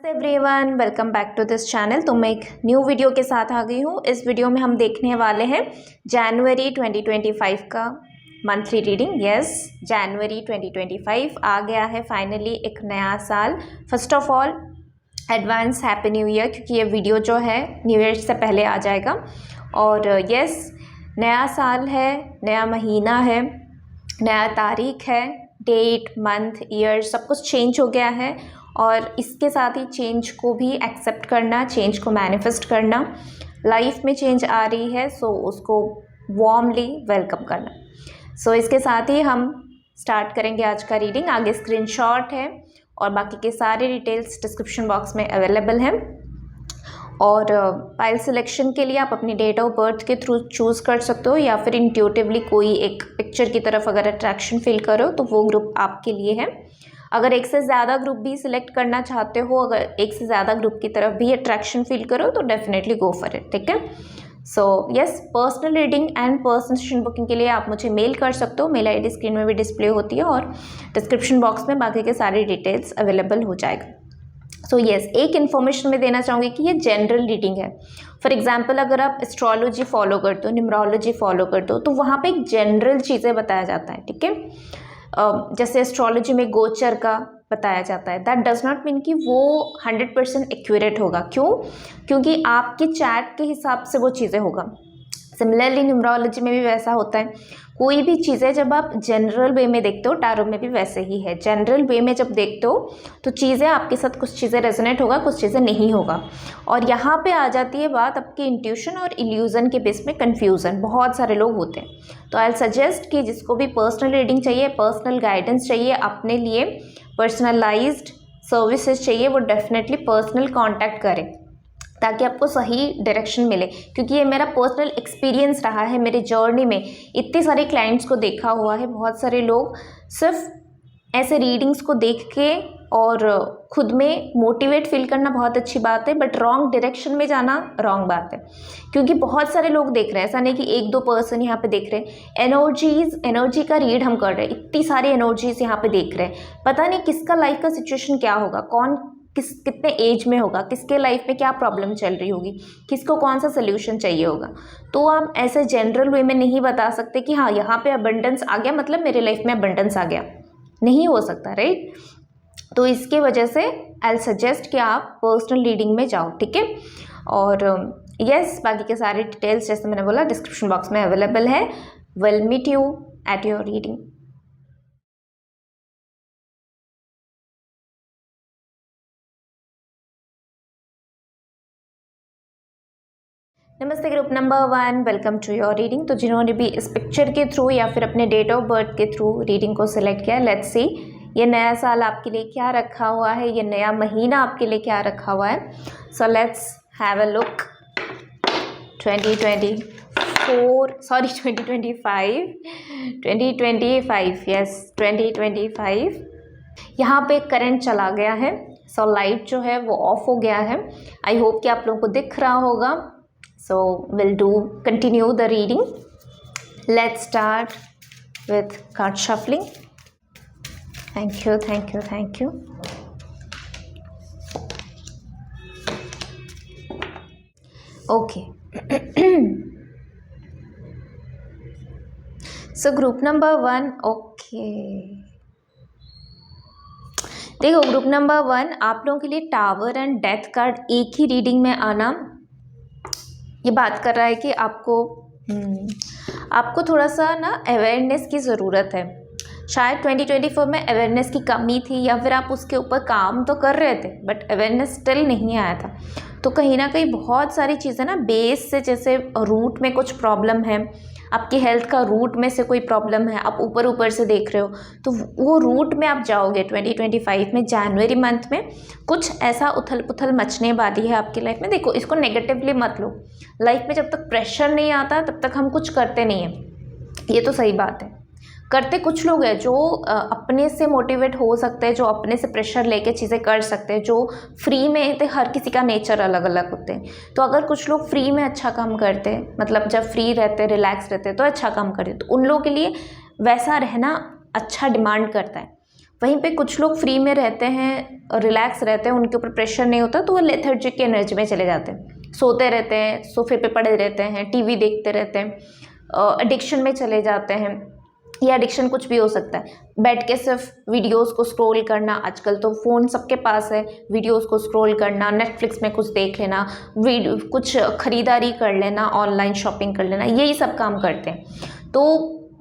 नमस्ते everyone, welcome back to this channel. तो मैं एक न्यू वीडियो के साथ आ गई हूँ। इस वीडियो में हम देखने वाले हैं जनवरी 2025 का मंथली रीडिंग। यस, जनवरी 2025 आ गया है फाइनली, एक नया साल। First of all advance happy new year, क्योंकि ये वीडियो जो है न्यू ईयर से पहले आ जाएगा। और यस, नया साल है, नया महीना है, नया तारीख है, डेट मंथ ईयर सब कुछ चेंज हो गया है। और इसके साथ ही चेंज को भी एक्सेप्ट करना, चेंज को मैनिफेस्ट करना, लाइफ में चेंज आ रही है सो उसको वार्मली वेलकम करना। सो इसके साथ ही हम स्टार्ट करेंगे आज का रीडिंग। आगे स्क्रीनशॉट है और बाकी के सारे डिटेल्स डिस्क्रिप्शन बॉक्स में अवेलेबल हैं। और फाइल सिलेक्शन के लिए आप अपनी डेट ऑफ बर्थ के थ्रू चूज़ कर सकते हो, या फिर इंट्यूटिवली कोई एक पिक्चर की तरफ अगर अट्रैक्शन फील करो तो वो ग्रुप आपके लिए है। अगर एक से ज़्यादा ग्रुप भी सिलेक्ट करना चाहते हो, अगर एक से ज़्यादा ग्रुप की तरफ भी अट्रैक्शन फील करो तो डेफिनेटली गो फॉर इट। ठीक है। So yes, personal reading and personal session booking के लिए आप मुझे मेल कर सकते हो। मेल आईडी स्क्रीन में भी डिस्प्ले होती है और डिस्क्रिप्शन बॉक्स में बाकी के सारे डिटेल्स अवेलेबल हो जाएगा। सो यस, एक इन्फॉर्मेशन मैं देना चाहूँगी कि ये जनरल रीडिंग है। फॉर एग्जाम्पल, अगर आप एस्ट्रोलॉजी फॉलो करते हो, न्यूमरोलॉजी फॉलो करते हो, तो वहाँ पे एक जनरल चीज़ें बताया जाता है। ठीक है। जैसे एस्ट्रोलॉजी में गोचर का बताया जाता है, दैट डज नॉट मीन कि वो 100% एक्यूरेट होगा। क्यों? क्योंकि आपके चैट के हिसाब से वो चीज़ें होगा। सिमिलरली न्यूमरोलॉजी में भी वैसा होता है। कोई भी चीज़ें जब आप जनरल वे में देखते हो, टैरो में भी वैसे ही है। जनरल वे में जब देखते हो तो चीज़ें आपके साथ, कुछ चीज़ें रेजोनेट होगा, कुछ चीज़ें नहीं होगा। और यहाँ पे आ जाती है बात आपकी इंट्यूशन और इल्यूज़न के बेस में कन्फ्यूज़न बहुत सारे लोग होते हैं। तो आई सजेस्ट कि जिसको भी पर्सनल रीडिंग चाहिए, पर्सनल गाइडेंस चाहिए, अपने लिए पर्सनलाइज्ड सर्विसेज चाहिए, वो डेफिनेटली पर्सनल कॉन्टैक्ट करें ताकि आपको सही डायरेक्शन मिले। क्योंकि ये मेरा पर्सनल एक्सपीरियंस रहा है मेरे जर्नी में। इतने सारे क्लाइंट्स को देखा हुआ है, बहुत सारे लोग सिर्फ ऐसे रीडिंग्स को देख के और खुद में मोटिवेट फील करना बहुत अच्छी बात है, बट रॉन्ग डायरेक्शन में जाना रॉन्ग बात है। क्योंकि बहुत सारे लोग देख रहे हैं, ऐसा नहीं कि एक दो पर्सन यहाँ पे देख रहे हैं। एनर्जी का रीड हम कर रहे हैं, इतनी सारी एनर्जीज यहाँ पे देख रहे हैं। पता नहीं किसका लाइफ का सिचुएशन क्या होगा, कौन कितने एज में होगा, किसके लाइफ में क्या प्रॉब्लम चल रही होगी, किसको कौन सा सोल्यूशन चाहिए होगा। तो आप ऐसे जनरल वे में नहीं बता सकते कि हाँ यहाँ पे अबंडेंस आ गया मतलब मेरे लाइफ में अबंडेंस आ गया, नहीं हो सकता, राइट। तो इसके वजह से आई सजेस्ट कि आप पर्सनल रीडिंग में जाओ। ठीक है। और यस, बाकी के सारे डिटेल्स जैसे मैंने बोला डिस्क्रिप्शन बॉक्स में अवेलेबल है। Will meet you at your reading. नमस्ते group number 1, welcome to your reading. तो जिन्होंने भी इस पिक्चर के थ्रू या फिर अपने डेट ऑफ बर्थ के थ्रू रीडिंग को सिलेक्ट किया, लेट्स सी ये नया साल आपके लिए क्या रखा हुआ है, ये नया महीना आपके लिए क्या रखा हुआ है। So let's have a look. 2025 yes 2025 यहाँ पे करंट चला गया है। सो लाइट जो है वो ऑफ हो गया है। आई होप कि आप लोगों को दिख रहा होगा। So we'll continue the reading. Let's start with card shuffling. Thank you. Okay. So group number 1, okay. देखो ग्रुप नंबर 1, आप लोगों के लिए टावर एंड डेथ कार्ड एक ही रीडिंग में आना ये बात कर रहा है कि आपको थोड़ा सा ना अवेयरनेस की ज़रूरत है। शायद 2024 में अवेयरनेस की कमी थी, या फिर आप उसके ऊपर काम तो कर रहे थे बट अवेयरनेस स्टिल नहीं आया था। तो कहीं ना कहीं बहुत सारी चीज़ें ना बेस से, जैसे रूट में कुछ प्रॉब्लम है, आपकी हेल्थ का रूट में से कोई प्रॉब्लम है, आप ऊपर से देख रहे हो, तो वो रूट में आप जाओगे 2025 में। जनवरी मंथ में कुछ ऐसा उथल पुथल मचने वाली है आपकी लाइफ में। देखो, इसको नेगेटिवली मत लो। लाइफ में जब तक प्रेशर नहीं आता तब तक हम कुछ करते नहीं हैं, ये तो सही बात है। करते कुछ लोग हैं जो अपने से मोटिवेट हो सकते हैं, जो अपने से प्रेशर लेके चीज़ें कर सकते हैं, जो फ्री में, तो हर किसी का नेचर अलग अलग होते हैं। तो अगर कुछ लोग फ्री में अच्छा काम करते हैं, मतलब जब फ्री रहते, रिलैक्स रहते तो अच्छा काम करते, तो उन लोगों के लिए वैसा रहना अच्छा डिमांड करता है। वहीं पे कुछ लोग फ्री में रहते हैं, रिलैक्स रहते हैं, उनके ऊपर प्रेशर नहीं होता, तो वो लेथर्जिक की एनर्जी में चले जाते हैं, सोते रहते हैं, सोफे पे पड़े रहते हैं, टीवी देखते रहते हैं, एडिक्शन में चले जाते हैं। या एडिक्शन कुछ भी हो सकता है, बैठ के सिर्फ वीडियोस को स्क्रॉल करना, आजकल तो फ़ोन सबके पास है, वीडियोस को स्क्रॉल करना, नेटफ्लिक्स में कुछ देख लेना, वीडियो कुछ खरीदारी कर लेना, ऑनलाइन शॉपिंग कर लेना, यही सब काम करते हैं, तो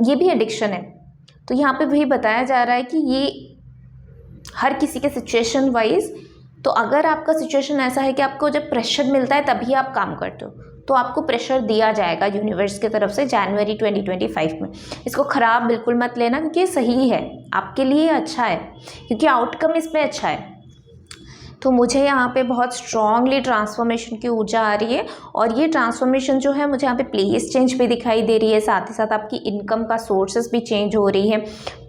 ये भी एडिक्शन है। तो यहाँ पे वही बताया जा रहा है कि ये हर किसी के सिचुएशन वाइज, तो अगर आपका सिचुएशन ऐसा है कि आपको जब प्रेशर मिलता है तभी आप काम करते हो, तो आपको प्रेशर दिया जाएगा यूनिवर्स की तरफ से जनवरी 2025 में। इसको ख़राब बिल्कुल मत लेना, क्योंकि ये सही है, आपके लिए अच्छा है, क्योंकि आउटकम इसमें अच्छा है। तो मुझे यहाँ पे बहुत स्ट्रांगली ट्रांसफॉर्मेशन की ऊर्जा आ रही है, और ये ट्रांसफॉर्मेशन जो है मुझे यहाँ पे प्लेस चेंज भी दिखाई दे रही है, साथ ही साथ आपकी इनकम का सोर्सेस भी चेंज हो रही है,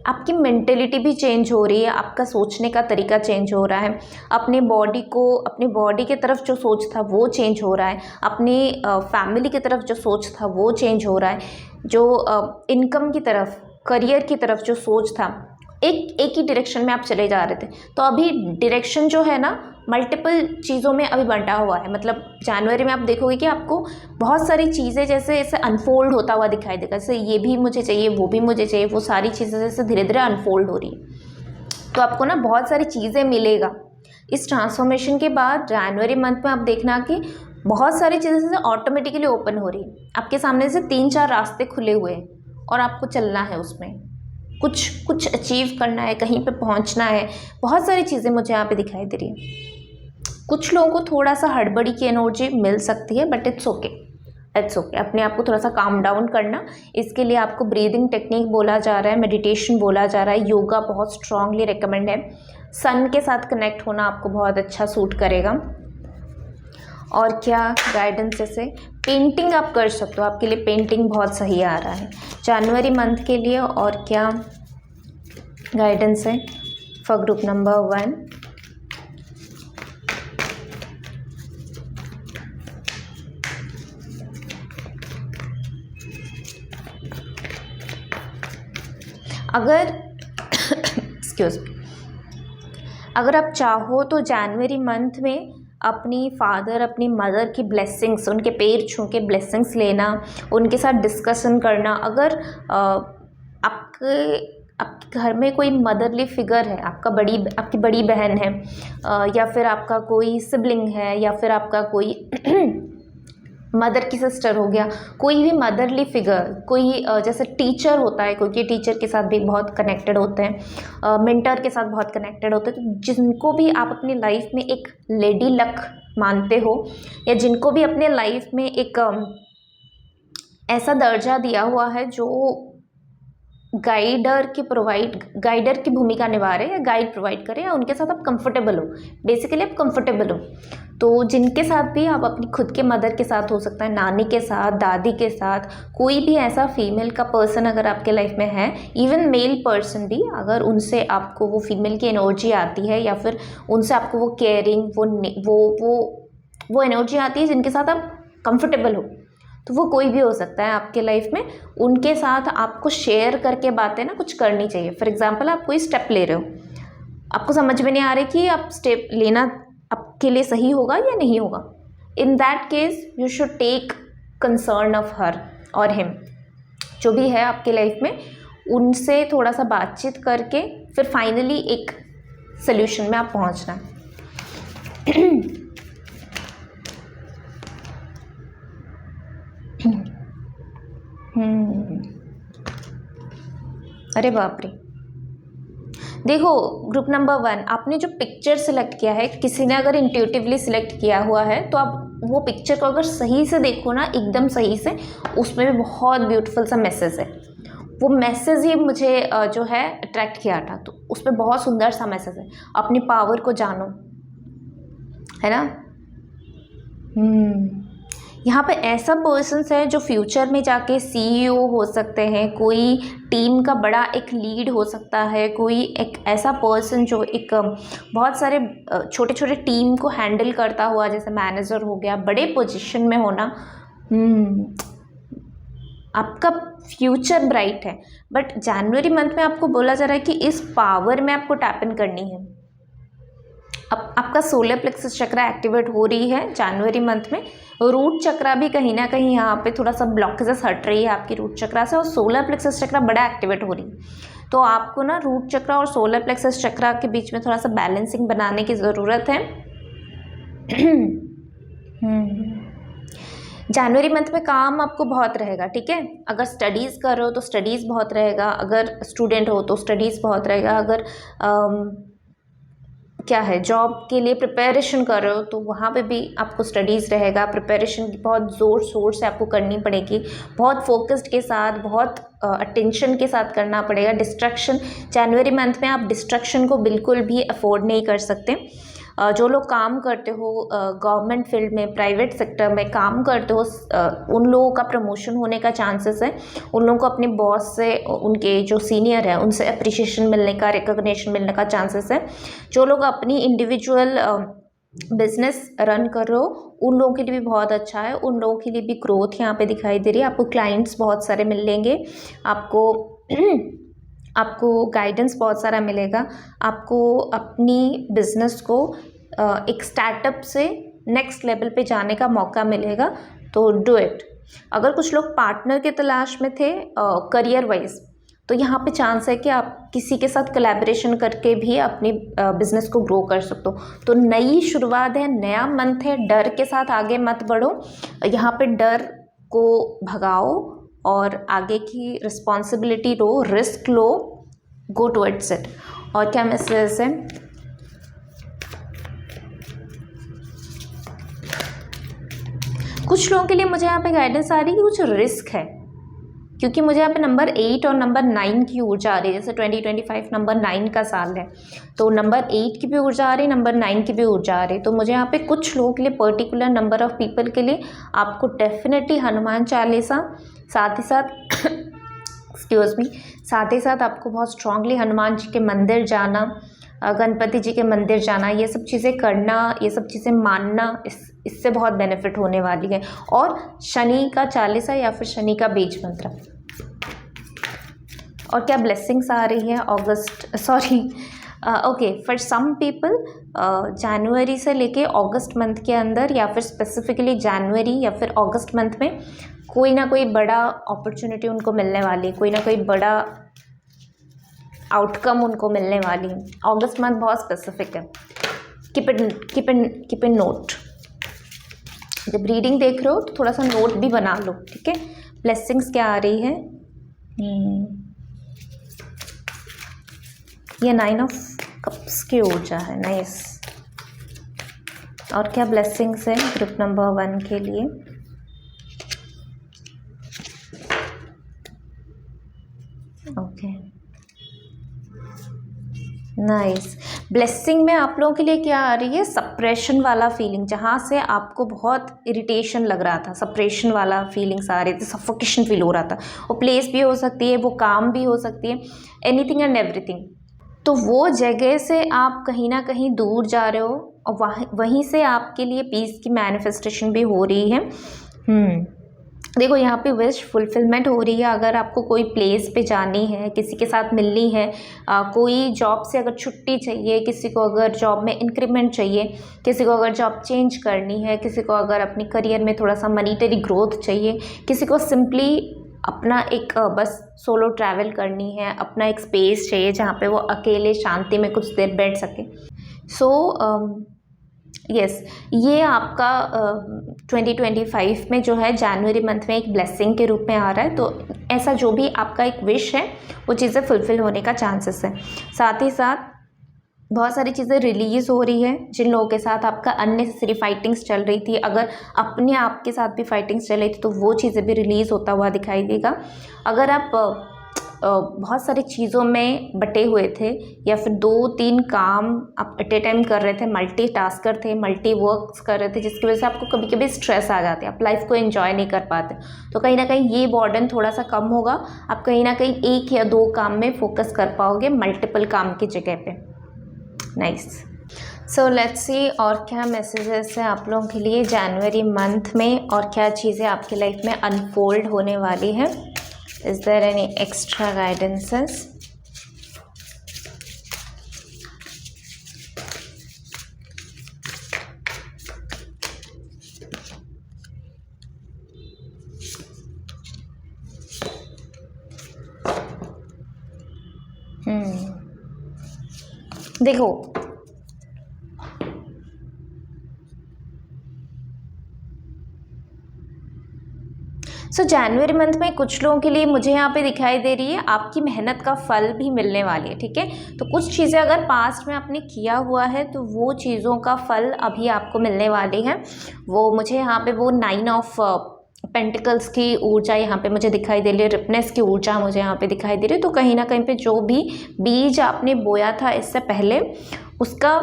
आपकी मेंटेलिटी भी चेंज हो रही है, आपका सोचने का तरीका चेंज हो रहा है, अपने बॉडी की तरफ जो सोच था वो चेंज हो रहा है, अपने फैमिली की तरफ जो सोच था वो चेंज हो रहा है, जो इनकम की तरफ, करियर की तरफ जो सोच था, एक ही डायरेक्शन में आप चले जा रहे थे, तो अभी डायरेक्शन जो है ना मल्टीपल चीज़ों में अभी बंटा हुआ है। मतलब जनवरी में आप देखोगे कि आपको बहुत सारी चीज़ें जैसे ऐसे अनफोल्ड होता हुआ दिखाई देगा, जैसे ये भी मुझे चाहिए, वो भी मुझे चाहिए, वो सारी चीज़ें जैसे धीरे धीरे अनफोल्ड हो रही है, तो आपको ना बहुत सारी चीज़ें मिलेगा इस ट्रांसफॉर्मेशन के बाद। जनवरी मंथ में आप देखना कि बहुत सारी चीज़ें जैसे ऑटोमेटिकली ओपन हो रही है, आपके सामने से 3-4 रास्ते खुले हुए हैं और आपको चलना है उसमें, कुछ अचीव करना है, कहीं पे पहुंचना है, बहुत सारी चीज़ें मुझे यहाँ पे दिखाई दे रही है। कुछ लोगों को थोड़ा सा हड़बड़ी की एनर्जी मिल सकती है, but it's okay, it's okay. अपने आप को थोड़ा सा काम डाउन करना, इसके लिए आपको ब्रीदिंग टेक्निक बोला जा रहा है, मेडिटेशन बोला जा रहा है, योगा बहुत स्ट्रांगली रिकमेंड है, सन के साथ कनेक्ट होना आपको बहुत अच्छा सूट करेगा। और क्या गाइडेंस, जैसे पेंटिंग आप कर सकते हो, आपके लिए पेंटिंग बहुत सही आ रहा है जनवरी मंथ के लिए। और क्या गाइडेंस है फॉर ग्रुप नंबर 1? अगर एक्सक्यूज मी, अगर आप चाहो तो जनवरी मंथ में अपनी फादर, अपनी मदर की ब्लेसिंग्स, उनके पैर छू के ब्लेसिंग्स लेना, उनके साथ डिस्कशन करना। अगर आपके घर में कोई मदरली फिगर है, आपकी बड़ी बहन है, या फिर आपका कोई सिबलिंग है, या फिर आपका कोई मदर की सिस्टर हो गया, कोई भी मदरली फिगर, कोई जैसे टीचर होता है, क्योंकि टीचर के साथ भी बहुत कनेक्टेड होते हैं, मेंटर के साथ बहुत कनेक्टेड होते हैं, तो जिनको भी आप अपनी लाइफ में एक लेडी लक मानते हो, या जिनको भी अपने लाइफ में एक ऐसा दर्जा दिया हुआ है जो गाइडर की भूमिका निभा रहे हैं, या गाइड प्रोवाइड करें, या उनके साथ आप कंफर्टेबल हो, बेसिकली आप कंफर्टेबल हो, तो जिनके साथ भी आप अपनी खुद के मदर के साथ हो सकता है, नानी के साथ, दादी के साथ, कोई भी ऐसा फीमेल का पर्सन अगर आपके लाइफ में है, इवन मेल पर्सन भी, अगर उनसे आपको वो फीमेल की एनर्जी आती है, या फिर उनसे आपको वो केयरिंग, वो एनर्जी आती है जिनके साथ आप कंफर्टेबल हो, तो वो कोई भी हो सकता है आपके लाइफ में, उनके साथ आपको शेयर करके बातें ना कुछ करनी चाहिए। फॉर एग्जांपल आप कोई स्टेप ले रहे हो, आपको समझ में नहीं आ रही कि आप स्टेप लेना आपके लिए सही होगा या नहीं होगा, in that case you should take concern of her और हिम, जो भी है आपके लाइफ में, उनसे थोड़ा सा बातचीत करके फिर फाइनली एक सोल्यूशन में आप पहुंचना। अरे बाप रे, देखो ग्रुप नंबर 1, आपने जो पिक्चर सिलेक्ट किया है, किसी ने अगर इंट्यूटिवली सिलेक्ट किया हुआ है, तो आप वो पिक्चर को अगर सही से देखो ना, एकदम सही से, उसमें भी बहुत ब्यूटीफुल सा मैसेज है। वो मैसेज ही मुझे जो है अट्रैक्ट किया था, तो उसमें बहुत सुंदर सा मैसेज है, अपनी पावर को जानो, है ना। यहाँ पे ऐसा पर्सन्स है जो फ्यूचर में जाके CEO हो सकते हैं, कोई टीम का बड़ा एक लीड हो सकता है, कोई एक ऐसा पर्सन जो एक बहुत सारे छोटे छोटे टीम को हैंडल करता हुआ, जैसे मैनेजर हो गया, बड़े पोजीशन में होना, आपका फ्यूचर ब्राइट है। बट जनवरी मंथ में आपको बोला जा रहा है कि इस पावर में आपको टैप इन करनी है। अब आपका सोलर प्लेक्सस चक्रा एक्टिवेट हो रही है जनवरी मंथ में। रूट चक्रा भी कहीं ना कहीं यहाँ पे थोड़ा सा ब्लॉकेजेस हट रही है आपकी रूट चक्रा से, और सोलर प्लेक्सस चक्रा बड़ा एक्टिवेट हो रही है। तो आपको ना रूट चक्रा और सोलर प्लेक्सस चक्रा के बीच में थोड़ा सा बैलेंसिंग बनाने की ज़रूरत है। जनवरी मंथ में काम आपको बहुत रहेगा, ठीक है। अगर स्टडीज़ कर रहे हो तो स्टडीज़ बहुत रहेगा, अगर स्टूडेंट हो तो स्टडीज़ बहुत रहेगा, अगर क्या है जॉब के लिए प्रिपरेशन कर रहे हो तो वहाँ पे भी आपको स्टडीज़ रहेगा। प्रिपरेशन की बहुत ज़ोर शोर से आपको करनी पड़ेगी, बहुत फोकस्ड के साथ, बहुत अटेंशन के साथ करना पड़ेगा। डिस्ट्रैक्शन जनवरी मंथ में आप डिस्ट्रैक्शन को बिल्कुल भी अफोर्ड नहीं कर सकते। जो लोग काम करते हो गवर्नमेंट फील्ड में, प्राइवेट सेक्टर में काम करते हो, उन लोगों का प्रमोशन होने का चांसेस है। उन लोगों को अपने बॉस से, उनके जो सीनियर है उनसे अप्रिशिएशन मिलने का, रिकॉग्निशन मिलने का चांसेस है। जो लोग अपनी इंडिविजुअल बिजनेस रन कर रहे हो उन लोगों के लिए भी बहुत अच्छा है। उन लोगों के लिए भी ग्रोथ यहाँ पे दिखाई दे रही है। आपको क्लाइंट्स बहुत सारे मिलेंगे, आपको गाइडेंस बहुत सारा मिलेगा। आपको अपनी बिजनेस को एक स्टार्टअप से नेक्स्ट लेवल पे जाने का मौका मिलेगा, तो डू इट। अगर कुछ लोग पार्टनर के तलाश में थे करियर वाइज, तो यहाँ पे चांस है कि आप किसी के साथ कोलैबोरेशन करके भी अपनी बिजनेस को ग्रो कर सकते हो। तो नई शुरुआत है, नया मंथ है, डर के साथ आगे मत बढ़ो। यहाँ पे डर को भगाओ और आगे की responsibility low, risk low, go towards it. और क्या मैसेज है? कुछ लोगों के लिए मुझे यहाँ पे गाइडेंस आ रही है कि कुछ रिस्क है, क्योंकि मुझे यहाँ पे नंबर 8 और नंबर 9 की ऊर्जा आ रही है। जैसे 2025 नंबर 9 का साल है, तो नंबर 8 की भी ऊर्जा आ रही है, नंबर 9 की भी ऊर्जा आ रही है। तो मुझे यहाँ पे कुछ लोगों के लिए, पर्टिकुलर नंबर ऑफ पीपल के लिए आपको डेफिनेटली हनुमान चालीसा, साथ ही साथ एक्सक्यूज़ मी, साथ ही साथ आपको बहुत स्ट्रांगली हनुमान जी के मंदिर जाना, गणपति जी के मंदिर जाना, ये सब चीज़ें करना, ये सब चीज़ें मानना, इससे बहुत बेनिफिट होने वाली है। और शनि का चालीसा या फिर शनि का बीज मंत्र। और क्या ब्लेसिंग्स आ रही है ओके, फॉर सम पीपल जनवरी से लेके अगस्त मंथ के अंदर, या फिर स्पेसिफिकली जनवरी या फिर अगस्त मंथ में कोई ना कोई बड़ा अपॉर्चुनिटी उनको मिलने वाली है, कोई ना कोई बड़ा आउटकम उनको मिलने वाली है। अगस्त मंथ बहुत स्पेसिफिक है, कीप इन नोट। जब रीडिंग देख रहे हो तो थोड़ा सा नोट भी बना लो, ठीक है। ब्लेसिंग्स क्या आ रही है? ये 9 ऑफ कप्स की ऊर्जा है, नाइस। और क्या ब्लेसिंग्स है ग्रुप नंबर 1 के लिए? Okay, nice. ब्लेसिंग में आप लोगों के लिए क्या आ रही है? सप्रेशन वाला फीलिंग, जहाँ से आपको बहुत इरिटेशन लग रहा था, सप्रेशन वाला फीलिंग्स आ रही थी, सफोकेशन फील हो रहा था। वो प्लेस भी हो सकती है, वो काम भी हो सकती है, एनीथिंग एंड एवरीथिंग। तो वो जगह से आप कहीं ना कहीं दूर जा रहे हो, और वहीं से आपके लिए पीस की मैनिफेस्टेशन भी हो रही है। देखो यहाँ पे विश फुलफिलमेंट हो रही है। अगर आपको कोई प्लेस पे जानी है, किसी के साथ मिलनी है, कोई जॉब से अगर छुट्टी चाहिए, किसी को अगर जॉब में इंक्रीमेंट चाहिए, किसी को अगर जॉब चेंज करनी है, किसी को अगर अपनी करियर में थोड़ा सा मनीटरी ग्रोथ चाहिए, किसी को सिंपली अपना एक बस सोलो ट्रैवल करनी है, अपना एक स्पेस चाहिए जहाँ पे वो अकेले शांति में कुछ देर बैठ सके। यस, ये आपका 2025 में जो है जनवरी मंथ में एक ब्लेसिंग के रूप में आ रहा है। तो ऐसा जो भी आपका एक विश है वो चीज़ें फुलफ़िल होने का चांसेस है। साथ ही साथ बहुत सारी चीज़ें रिलीज़ हो रही है। जिन लोगों के साथ आपका अननेसेसरी फाइटिंग्स चल रही थी, अगर अपने आप के साथ भी फाइटिंग्स चल रही थी, तो वो चीज़ें भी रिलीज़ होता हुआ दिखाई देगा। अगर आप बहुत सारी चीज़ों में बटे हुए थे, या फिर 2-3 काम आप एट ए टाइम कर रहे थे, मल्टीटास्कर थे, मल्टी वर्क्स कर रहे थे, जिसकी वजह से आपको कभी कभी स्ट्रेस आ जाते हैं, आप लाइफ को एंजॉय नहीं कर पाते, तो कहीं ना कहीं ये बर्डन थोड़ा सा कम होगा। आप कहीं ना कहीं 1 या 2 काम में फोकस कर पाओगे, मल्टीपल काम की जगह पे। नाइस। सो लेट्स सी और क्या मैसेजेस हैं आप लोगों के लिए जनवरी मंथ में, और क्या चीज़ें आपकी लाइफ में अनफोल्ड होने वाली हैं. Is there any extra guidances? देखो, सो जनवरी मंथ में कुछ लोगों के लिए मुझे यहाँ पे दिखाई दे रही है आपकी मेहनत का फल भी मिलने वाली है. ठीक है, तो कुछ चीज़ें अगर पास्ट में आपने किया हुआ है तो वो चीज़ों का फल अभी आपको मिलने वाली है. वो मुझे यहाँ पे वो 9 ऑफ पेंटिकल्स की ऊर्जा यहाँ पे मुझे दिखाई दे रही है, रिपनेस की ऊर्जा मुझे यहाँ पे दिखाई दे रही है. तो कहीं ना कहीं पे जो भी बीज आपने बोया था इससे पहले, उसका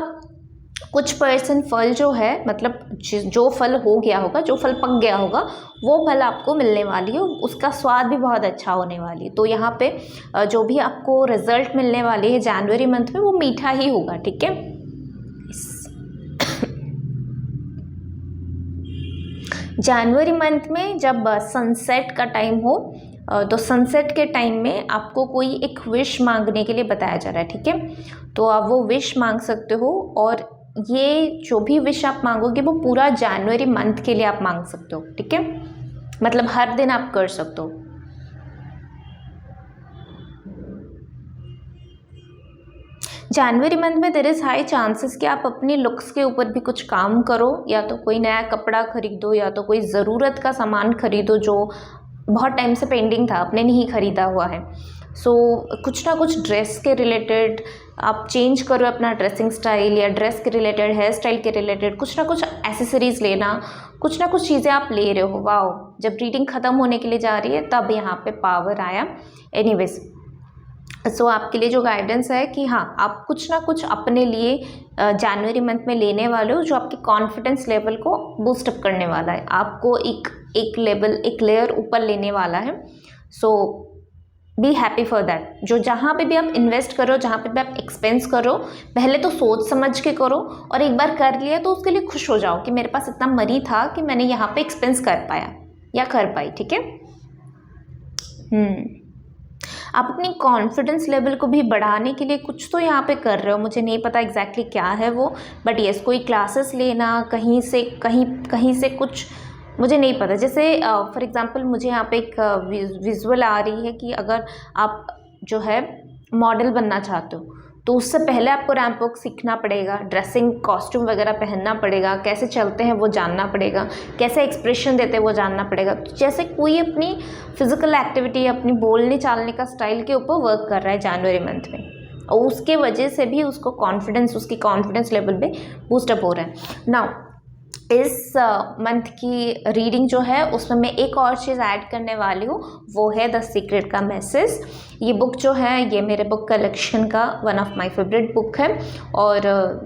कुछ % फल जो है, मतलब जो फल हो गया होगा, जो फल पक गया होगा, वो फल आपको मिलने वाली है. उसका स्वाद भी बहुत अच्छा होने वाली है. तो यहाँ पे जो भी आपको रिजल्ट मिलने वाली है जनवरी मंथ में, वो मीठा ही होगा. ठीक है, जनवरी मंथ में जब सनसेट का टाइम हो, तो सनसेट के टाइम में आपको कोई एक विश मांगने के लिए बताया जा रहा है. ठीक है, तो आप वो विश मांग सकते हो, और ये जो भी विश आप मांगोगे वो पूरा जनवरी मंथ के लिए आप मांग सकते हो. ठीक है, मतलब हर दिन आप कर सकते हो. जनवरी मंथ में देयर इज़ हाई चांसेस कि आप अपनी लुक्स के ऊपर भी कुछ काम करो, या तो कोई नया कपड़ा खरीदो, या तो कोई ज़रूरत का सामान खरीदो जो बहुत टाइम से पेंडिंग था, आपने नहीं खरीदा हुआ है. सो कुछ ना कुछ ड्रेस के रिलेटेड आप चेंज करो अपना ड्रेसिंग स्टाइल, या ड्रेस के रिलेटेड, हेयर स्टाइल के रिलेटेड कुछ ना कुछ एसेसरीज़ लेना, कुछ ना कुछ चीज़ें आप ले रहे हो. वाओ, जब रीडिंग ख़त्म होने के लिए जा रही है तब यहाँ पे पावर आया. एनीवेज, सो आपके लिए जो गाइडेंस है कि हाँ, आप कुछ ना कुछ अपने लिए जनवरी मंथ में लेने वाले हो जो आपके कॉन्फिडेंस लेवल को बूस्टअप करने वाला है, आपको एक लेवल, एक लेयर ऊपर लेने वाला है. सो बी हैप्पी फॉर दैट. जो जहाँ पे भी आप इन्वेस्ट करो, जहाँ पे भी आप एक्सपेंस करो, पहले तो सोच समझ के करो, और एक बार कर लिया तो उसके लिए खुश हो जाओ कि मेरे पास इतना मनी था कि मैंने यहाँ पे एक्सपेंस कर पाया या कर पाई. ठीक है, आप अपनी कॉन्फिडेंस लेवल को भी बढ़ाने के लिए कुछ तो यहाँ पे कर रहे हो. मुझे नहीं पता एग्जैक्टली क्या है वो, बट येस, कोई क्लासेस लेना कहीं से कुछ, मुझे नहीं पता. जैसे फॉर एग्जांपल मुझे यहाँ पे एक विजुअल आ रही है कि अगर आप जो है मॉडल बनना चाहते हो, तो उससे पहले आपको रैंप वॉक सीखना पड़ेगा, ड्रेसिंग कॉस्ट्यूम वगैरह पहनना पड़ेगा, कैसे चलते हैं वो जानना पड़ेगा, कैसे एक्सप्रेशन देते हैं वो जानना पड़ेगा. तो जैसे कोई अपनी फिजिकल एक्टिविटी, अपनी बोलने चालने का स्टाइल के ऊपर वर्क कर रहा है जनवरी मंथ में, और उसके वजह से भी उसको कॉन्फिडेंस, उसकी कॉन्फिडेंस लेवल पे बूस्टअप हो रहा है. नाउ इस मंथ की रीडिंग जो है उसमें मैं एक और चीज़ ऐड करने वाली हूँ, वो है द सीक्रेट का मैसेज. ये बुक जो है, ये मेरे बुक कलेक्शन का one of my favourite book है. और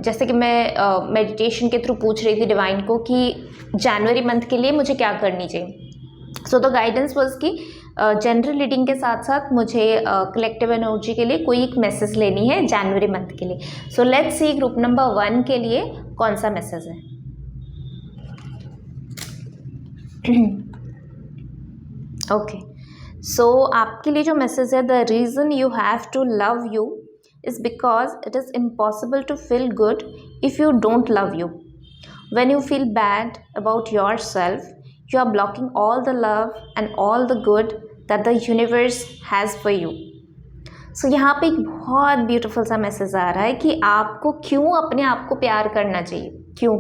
जैसे कि मैं मेडिटेशन के थ्रू पूछ रही थी डिवाइन को कि जनवरी मंथ के लिए मुझे क्या करनी चाहिए. सो द गाइडेंस वाज कि जनरल रीडिंग के साथ साथ मुझे कलेक्टिव एनर्जी के लिए कोई एक मैसेज लेनी है जनवरी मंथ के लिए. So let's see group number 1 के लिए कौन सा मैसेज है. ओके, सो आपके लिए जो मैसेज है, the reason you have to love you is because it is impossible to feel good if you don't love you. When you feel bad about yourself, you are blocking all the love and all the good that the universe has for you. So यहाँ पे एक बहुत beautiful सा message आ रहा है कि आपको क्यों अपने आप को प्यार करना चाहिए. क्यों?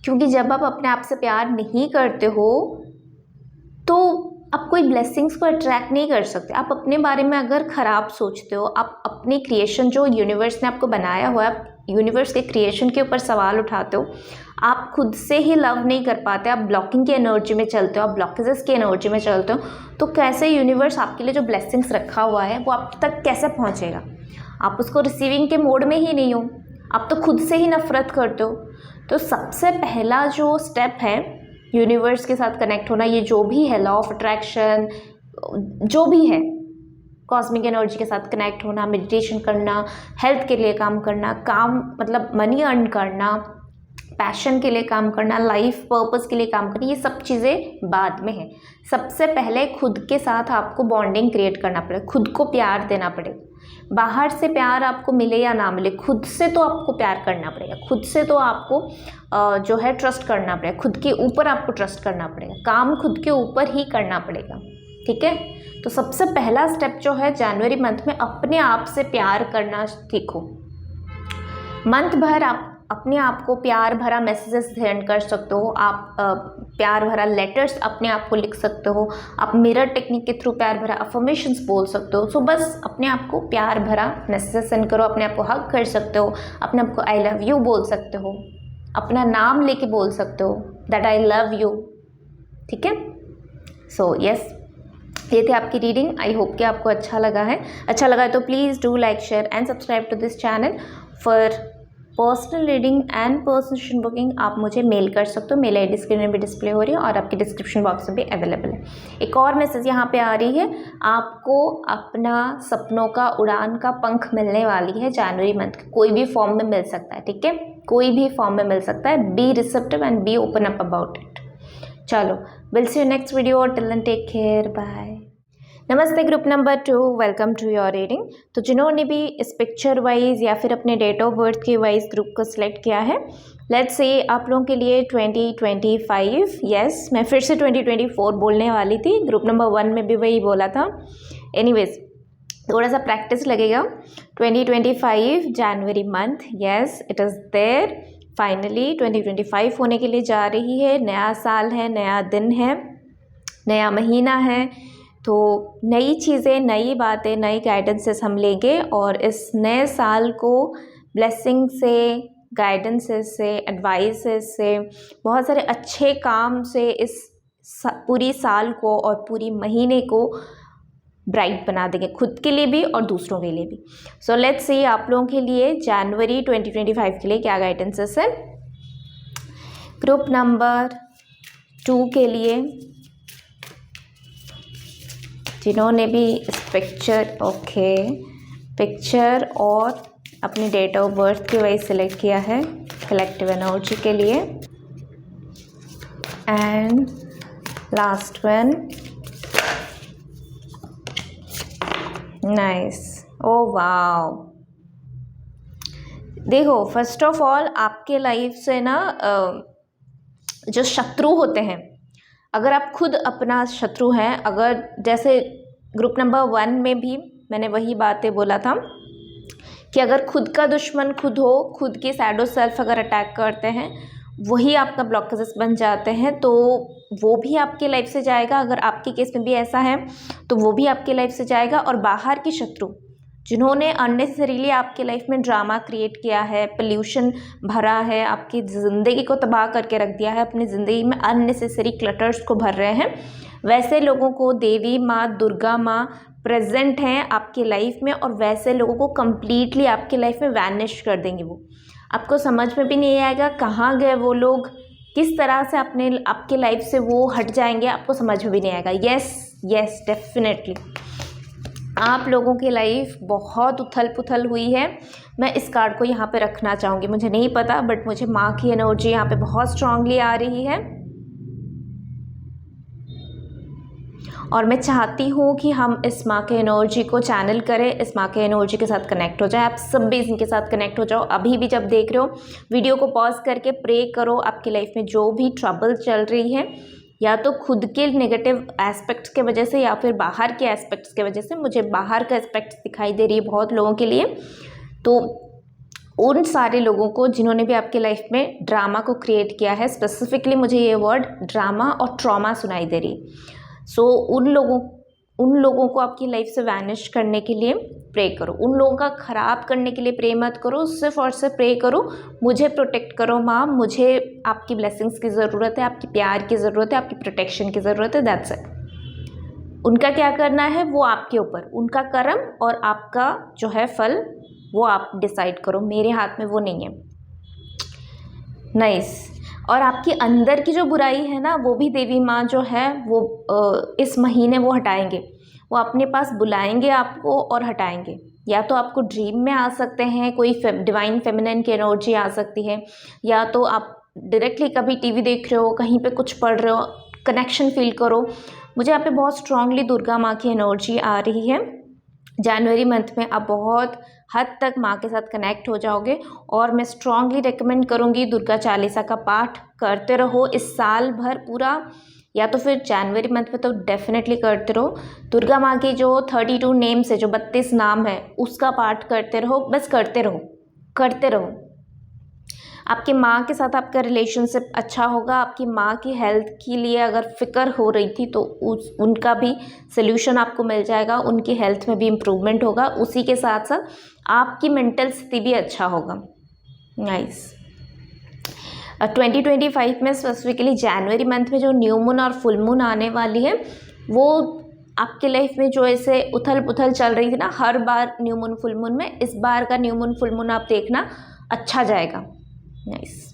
क्योंकि जब आप अपने आप से प्यार नहीं करते हो तो आप कोई ब्लेसिंग्स को अट्रैक्ट नहीं कर सकते. आप अपने बारे में अगर ख़राब सोचते हो, आप अपनी क्रिएशन जो यूनिवर्स ने आपको बनाया हुआ है, यूनिवर्स के क्रिएशन के ऊपर सवाल उठाते हो, आप खुद से ही लव नहीं कर पाते, आप ब्लॉकिंग की एनर्जी में चलते हो, आप ब्लॉकेजेस की एनर्जी में चलते हो, तो कैसे यूनिवर्स आपके लिए जो ब्लेसिंग्स रखा हुआ है वो आप तक कैसे पहुँचेगा. आप उसको रिसीविंग के मोड में ही नहीं हो, आप तो खुद से ही नफरत करते हो. तो सबसे पहला जो स्टेप है यूनिवर्स के साथ कनेक्ट होना, ये जो भी है लॉ ऑफ अट्रैक्शन जो भी है, कॉस्मिक एनर्जी के साथ कनेक्ट होना, मेडिटेशन करना, हेल्थ के लिए काम करना, काम मतलब मनी अर्न करना, पैशन के लिए काम करना, लाइफ पर्पस के लिए काम करना, ये सब चीज़ें बाद में है। सबसे पहले खुद के साथ आपको बॉन्डिंग क्रिएट करना पड़ेगा, खुद को प्यार देना पड़ेगा। बाहर से प्यार आपको मिले या ना मिले, खुद से तो आपको प्यार करना पड़ेगा, खुद से तो आपको जो है ट्रस्ट करना पड़ेगा, खुद के ऊपर आपको ट्रस्ट करना पड़ेगा, काम खुद के ऊपर ही करना पड़ेगा। ठीक है, तो सबसे पहला स्टेप जो है जनवरी मंथ में अपने आप से प्यार करना सीखो। मंथ भर आप अपने आप को प्यार भरा मैसेजेस सेंड कर सकते हो, आप प्यार भरा लेटर्स अपने आप को लिख सकते हो, आप मिरर टेक्निक के थ्रू प्यार भरा अफर्मेशंस बोल सकते हो। सो बस अपने आप को प्यार भरा मैसेजेस सेंड करो, अपने आप को हग कर सकते हो, अपने आप को आई लव यू बोल सकते हो, अपना नाम लेके बोल सकते हो दैट आई लव यू। ठीक है, सो यस, ये थी आपकी रीडिंग। आई होप कि आपको अच्छा लगा है। अच्छा लगा है तो please do like, share and subscribe to this channel. For personal reading and personal booking आप मुझे मेल कर सकते हो, मेल आई डी स्क्रीन में भी डिस्प्ले हो रही है और आपके डिस्क्रिप्शन बॉक्स में भी अवेलेबल है। एक और मैसेज यहाँ पे आ रही है, आपको अपना सपनों का उड़ान का पंख मिलने वाली है जनवरी मंथ, कोई भी फॉर्म में मिल सकता है। ठीक है, कोई भी फॉर्म में मिल सकता है। Be receptive and be open up about it. चलो, will see you next video, till then take care, bye. नमस्ते group number 2, welcome to your reading. तो जिन्होंने भी इस पिक्चर वाइज या फिर अपने डेट ऑफ बर्थ के वाइज ग्रुप को सिलेक्ट किया है, लेट्स से आप लोगों के लिए 2025, यस मैं फिर से 2024 बोलने वाली थी, ग्रुप नंबर 1 में भी वही बोला था। एनीवेज थोड़ा सा प्रैक्टिस लगेगा। 2025 जनवरी month, yes it is there, finally 2025 होने के लिए जा रही है। नया साल है, नया दिन है, नया महीना है, तो नई चीज़ें, नई बातें, नई गाइडेंसेस हम लेंगे और इस नए साल को ब्लेसिंग से, गाइडेंसेस से, एडवाइसेस से, बहुत सारे अच्छे काम से इस पूरी साल को और पूरी महीने को ब्राइट बना देंगे, खुद के लिए भी और दूसरों के लिए भी। सो लेट्स सी आप लोगों के लिए जनवरी 2025 के लिए क्या गाइडेंसेस है। ग्रुप नंबर 2 के लिए जिन्होंने भी इस पिक्चर और अपनी डेट ऑफ बर्थ के वाइज सिलेक्ट किया है कलेक्टिव एनर्जी के लिए। And last one, nice, oh wow. देखो, फर्स्ट ऑफ ऑल आपके लाइफ से ना जो शत्रु होते हैं, अगर आप खुद अपना शत्रु हैं, अगर जैसे ग्रुप नंबर 1 में भी मैंने वही बातें बोला था कि अगर खुद का दुश्मन खुद हो, खुद के शैडो सेल्फ अगर अटैक करते हैं, वही आपका ब्लॉकेजेस बन जाते हैं, तो वो भी आपके लाइफ से जाएगा। अगर आपके केस में भी ऐसा है तो वो भी आपके लाइफ से जाएगा। और बाहर के शत्रु जिन्होंने अननेसेसरीली आपके लाइफ में ड्रामा क्रिएट किया है, पोल्यूशन भरा है, आपकी ज़िंदगी को तबाह करके रख दिया है, अपनी ज़िंदगी में अननेसेसरी क्लटर्स को भर रहे हैं, वैसे लोगों को देवी माँ, दुर्गा माँ प्रेजेंट हैं आपकी लाइफ में और वैसे लोगों को कम्प्लीटली आपकी लाइफ में वैनिश कर देंगे। वो आपको समझ में भी नहीं आएगा कहाँ गए वो लोग, किस तरह से आपके लाइफ से वो हट जाएंगे, आपको समझ में भी नहीं आएगा। यस डेफिनेटली आप लोगों की लाइफ बहुत उथल पुथल हुई है। मैं इस कार्ड को यहाँ पे रखना चाहूँगी, मुझे नहीं पता बट मुझे माँ की एनर्जी यहाँ पे बहुत स्ट्रांगली आ रही है और मैं चाहती हूँ कि हम इस माँ के एनर्जी को चैनल करें, इस माँ के एनर्जी के साथ कनेक्ट हो जाए। आप सब भी इनके साथ कनेक्ट हो जाओ। अभी भी जब देख रहे हो वीडियो को पॉज करके प्रे करो। आपकी लाइफ में जो भी ट्रबल चल रही है, या तो खुद के नेगेटिव एस्पेक्ट्स के वजह से या फिर बाहर के एस्पेक्ट्स के वजह से, मुझे बाहर का एस्पेक्ट्स दिखाई दे रही है बहुत लोगों के लिए, तो उन सारे लोगों को जिन्होंने भी आपके लाइफ में ड्रामा को क्रिएट किया है, स्पेसिफिकली मुझे ये वर्ड ड्रामा और ट्रॉमा सुनाई दे रही। सो उन लोगों को आपकी लाइफ से वैनिश करने के लिए प्रे करो। उन लोगों का ख़राब करने के लिए प्रे मत करो, सिर्फ और सिर्फ प्रे करो, मुझे प्रोटेक्ट करो माँ, मुझे आपकी ब्लेसिंग्स की ज़रूरत है, आपकी प्यार की ज़रूरत है, आपकी प्रोटेक्शन की ज़रूरत है, दैट्स इट। उनका क्या करना है वो आपके ऊपर, उनका कर्म और आपका जो है फल वो आप डिसाइड करो, मेरे हाथ में वो नहीं है। नाइस। और आपके अंदर की जो बुराई है ना, वो भी देवी माँ जो है वो इस महीने वो हटाएंगे। वो अपने पास बुलाएंगे आपको और हटाएंगे। या तो आपको ड्रीम में आ सकते हैं, कोई डिवाइन फेमिनिन की एनर्जी आ सकती है, या तो आप डायरेक्टली कभी टीवी देख रहे हो, कहीं पे कुछ पढ़ रहे हो, कनेक्शन फील करो। मुझे यहाँ पे बहुत स्ट्रांगली दुर्गा माँ की एनर्जी आ रही है। जनवरी मंथ में आप बहुत हद तक माँ के साथ कनेक्ट हो जाओगे, और मैं स्ट्रांगली रेकमेंड करूँगी दुर्गा चालीसा का पाठ करते रहो इस साल भर पूरा, या तो फिर जनवरी मंथ में तो डेफिनेटली करते रहो। दुर्गा माँ की जो 32 नेम्स है, जो 32 नाम है, उसका पाठ करते रहो, बस करते रहो करते रहो। आपकी माँ के साथ आपका रिलेशनशिप अच्छा होगा। आपकी माँ की हेल्थ के लिए अगर फ़िक्र हो रही थी तो उनका भी सल्यूशन आपको मिल जाएगा, उनकी हेल्थ में भी इम्प्रूवमेंट होगा। उसी के साथ साथ आपकी मेंटल स्थिति भी अच्छा होगा। नाइस। 2025 में स्पेसिफिकली जनवरी मंथ में जो न्यू मून और फुल मून आने वाली है, वो आपके लाइफ में जो ऐसे उथल पुथल चल रही थी ना हर बार न्यू मून फुल मून में, इस बार का न्यू मून फुल मून आप देखना अच्छा जाएगा। नाइस।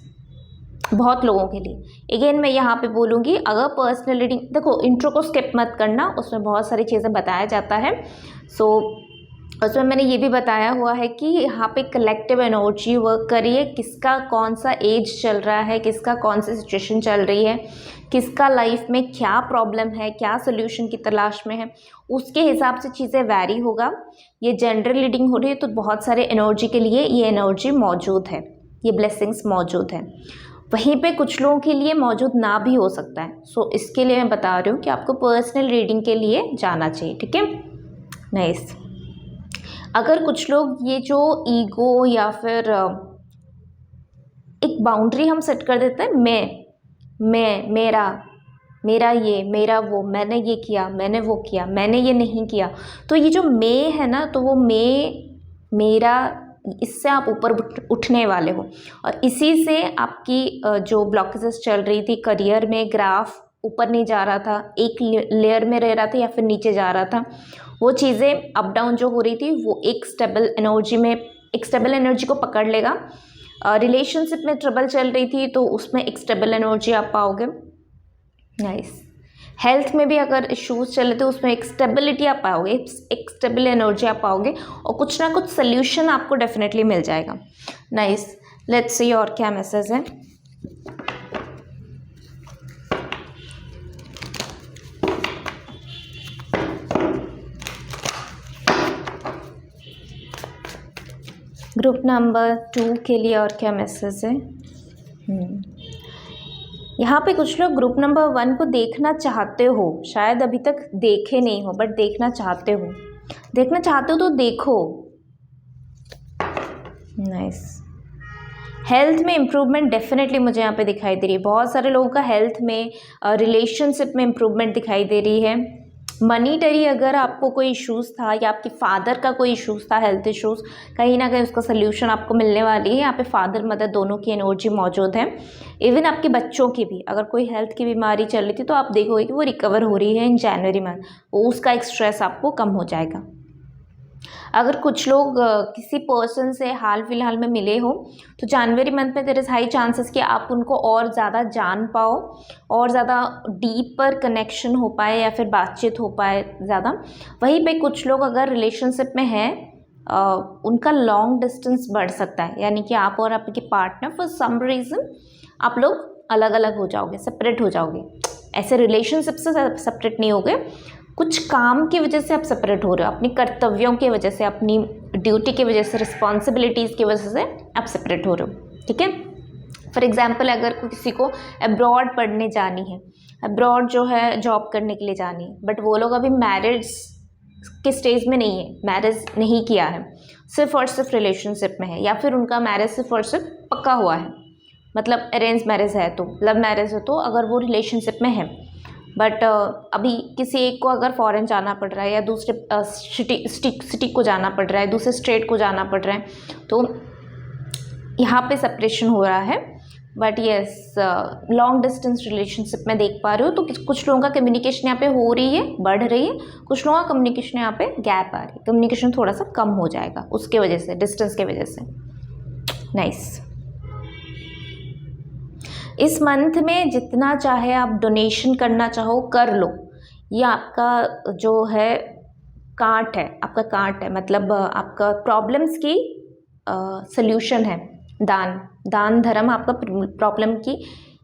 बहुत लोगों के लिए अगेन मैं यहाँ पे बोलूँगी, अगर पर्सनल रीडिंग देखो, इंट्रो को स्किप मत करना, उसमें बहुत सारी चीज़ें बताया जाता है। उसमें मैंने ये भी बताया हुआ है कि यहाँ पे कलेक्टिव एनर्जी वर्क करिए, किसका कौन सा एज चल रहा है, किसका कौन सी सिचुएशन चल रही है, किसका लाइफ में क्या प्रॉब्लम है, क्या सोल्यूशन की तलाश में है, उसके हिसाब से चीज़ें वैरी होगा। ये जनरल रीडिंग हो रही है तो बहुत सारे एनर्जी के लिए ये एनर्जी मौजूद है, ये ब्लेसिंग्स मौजूद है। वहीं पे कुछ लोगों के लिए मौजूद ना भी हो सकता है। सो इसके लिए मैं बता रही हूँ कि आपको पर्सनल रीडिंग के लिए जाना चाहिए, ठीक है। नाइस। अगर कुछ लोग ये जो ईगो या फिर एक बाउंड्री हम सेट कर देते हैं, मैं मेरा ये, मेरा वो, मैंने ये किया, मैंने वो किया, मैंने ये नहीं किया, तो ये जो मैं है ना, तो वो मैं मेरा, इससे आप ऊपर उठने वाले हो। और इसी से आपकी जो ब्लॉकेजेस चल रही थी करियर में, ग्राफ ऊपर नहीं जा रहा था, एक लेयर में रह रहा था या फिर नीचे जा रहा था, वो चीज़ें अप डाउन जो हो रही थी वो एक स्टेबल एनर्जी को पकड़ लेगा। रिलेशनशिप में ट्रबल चल रही थी तो उसमें एक स्टेबल एनर्जी आप पाओगे। नाइस। हेल्थ में भी अगर इश्यूज चल रहे थे उसमें एक स्टेबिलिटी आप पाओगे, एक स्टेबल एनर्जी आप पाओगे, और कुछ ना कुछ सोल्यूशन आपको डेफिनेटली मिल जाएगा। नाइस। लेट्स सी और क्या मैसेज है। ग्रुप नंबर 2 के लिए और क्या मैसेज है। यहाँ पे कुछ लोग ग्रुप नंबर 1 को देखना चाहते हो, शायद अभी तक देखे नहीं हो बट देखना चाहते हो। देखना चाहते हो तो देखो। नाइस। हेल्थ में इम्प्रूवमेंट डेफिनेटली मुझे यहाँ पे दिखाई दे रही है। बहुत सारे लोगों का हेल्थ में, रिलेशनशिप में इम्प्रूवमेंट दिखाई दे रही है। मनीटरी अगर आपको कोई इश्यूज़ था या आपके फादर का कोई इश्यूज़ था, हेल्थ इश्यूज़, कहीं ना कहीं उसका सोल्यूशन आपको मिलने वाली है। यहाँ पे फादर मदर दोनों की एनर्जी मौजूद है। इवन आपके बच्चों की भी अगर कोई हेल्थ की बीमारी चल रही थी तो आप देखोगे कि वो रिकवर हो रही है इन जनवरी मंथ, उसका एक स्ट्रेस आपको कम हो जाएगा। अगर कुछ लोग किसी पर्सन से हाल फिलहाल में मिले हो तो जनवरी मंथ में देयर इज़ हाई चांसेस कि आप उनको और ज़्यादा जान पाओ, और ज़्यादा डीपर कनेक्शन हो पाए या फिर बातचीत हो पाए ज़्यादा। वहीं पे कुछ लोग अगर रिलेशनशिप में हैं, उनका लॉन्ग डिस्टेंस बढ़ सकता है, यानी कि आप और आपके पार्टनर फॉर सम रीज़न आप लोग अलग अलग हो जाओगे, सेपरेट हो जाओगे। ऐसे रिलेशनशिप से सेपरेट नहीं हो गए, कुछ काम की वजह से आप सेपरेट हो रहे हो, अपनी कर्तव्यों की वजह से, अपनी ड्यूटी की वजह से, रिस्पॉन्सिबिलिटीज़ की वजह से आप सेपरेट हो रहे हो, ठीक है। फॉर एग्जांपल अगर किसी को अब्रॉड पढ़ने जानी है, अब्रॉड जो है जॉब करने के लिए जानी है, बट वो लोग अभी मैरिज के स्टेज में नहीं है, मैरिज नहीं किया है, सिर्फ और सिर्फ रिलेशनशिप में है, या फिर उनका मैरिज सिर्फ और सिर्फ पक्का हुआ है, मतलब अरेंज मैरिज है तो, लव मैरिज है तो, अगर वो रिलेशनशिप में है, बट अभी किसी एक को अगर फॉरेन जाना पड़ रहा है या दूसरे सिटी को जाना पड़ रहा है, दूसरे स्टेट को जाना पड़ रहा है, तो यहाँ पे सेपरेशन हो रहा है। But yes, long distance relationship में देख पा रहे हो तो कुछ लोगों का कम्युनिकेशन यहाँ पे हो रही है, बढ़ रही है, कुछ लोगों का कम्युनिकेशन यहाँ पे गैप आ रही है, कम्युनिकेशन थोड़ा सा कम हो जाएगा उसके वजह से, डिस्टेंस के वजह से। नाइस। इस मंथ में जितना चाहे आप डोनेशन करना चाहो कर लो, ये आपका जो है कांट है, आपका कांट है, मतलब आपका प्रॉब्लम्स की सल्यूशन है। दान धर्म आपका प्रॉब्लम की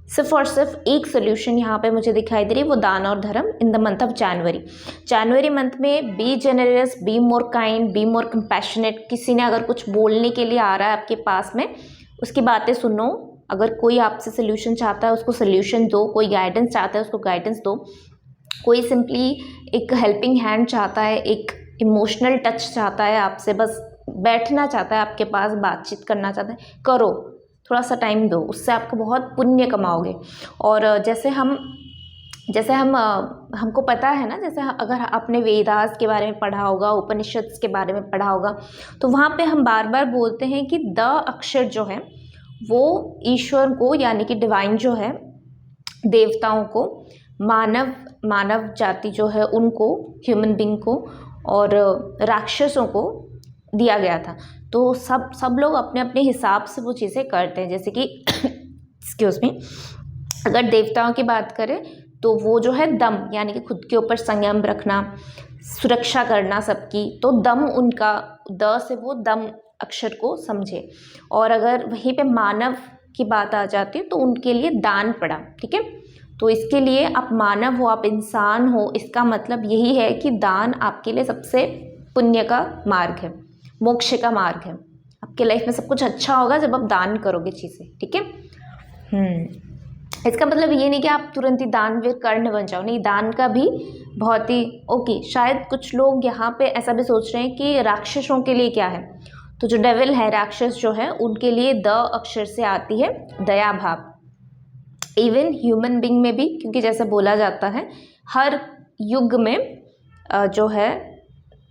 सिर्फ और सिर्फ एक सोल्यूशन यहाँ पे मुझे दिखाई दे रही है, वो दान और धर्म in the month of January month में be generous, be more kind, be more compassionate. किसी ने अगर कुछ बोलने के लिए आ रहा है आपके पास में, उसकी बातें सुनो। अगर कोई आपसे सोल्यूशन चाहता है उसको सोल्यूशन दो, कोई गाइडेंस चाहता है उसको गाइडेंस दो, कोई सिंपली एक हेल्पिंग हैंड चाहता है, एक इमोशनल टच चाहता है आपसे, बस बैठना चाहता है आपके पास, बातचीत करना चाहता है, करो, थोड़ा सा टाइम दो, उससे आपको बहुत पुण्य कमाओगे। और जैसे हम हमको पता है ना, जैसे अगर आपने वेदास के बारे में पढ़ा होगा, उपनिषद के बारे में पढ़ा होगा, तो वहाँ पे हम बार बार बोलते हैं कि द अक्षर जो है वो ईश्वर को, यानी कि डिवाइन जो है, देवताओं को, मानव जाति जो है उनको, ह्यूमन बींग को, और राक्षसों को दिया गया था। तो सब लोग अपने अपने हिसाब से वो चीज़ें करते हैं। जैसे कि एक्सक्यूज़ मी, अगर देवताओं की बात करें तो वो जो है दम, यानी कि खुद के ऊपर संयम रखना, सुरक्षा करना सबकी, तो दम उनका, द से वो दम अक्षर को समझे। और अगर वहीं पे मानव की बात आ जाती है तो उनके लिए दान पड़ा, ठीक है। तो इसके लिए आप मानव हो, आप इंसान हो, इसका मतलब यही है कि दान आपके लिए सबसे पुण्य का मार्ग है, मोक्ष का मार्ग है। आपके लाइफ में सब कुछ अच्छा होगा जब आप दान करोगे चीज़ें, ठीक है। इसका मतलब ये नहीं कि आप तुरंत ही दानवीर कर्ण बन जाओ, नहीं, दान का भी बहुत ही ओके। शायद कुछ लोग यहाँ पे ऐसा भी सोच रहे हैं कि राक्षसों के लिए क्या है, तो जो डेविल है, राक्षस जो है, उनके लिए द अक्षर से आती है दया भाव। इवन ह्यूमन बींग में भी, क्योंकि जैसे बोला जाता है हर युग में जो है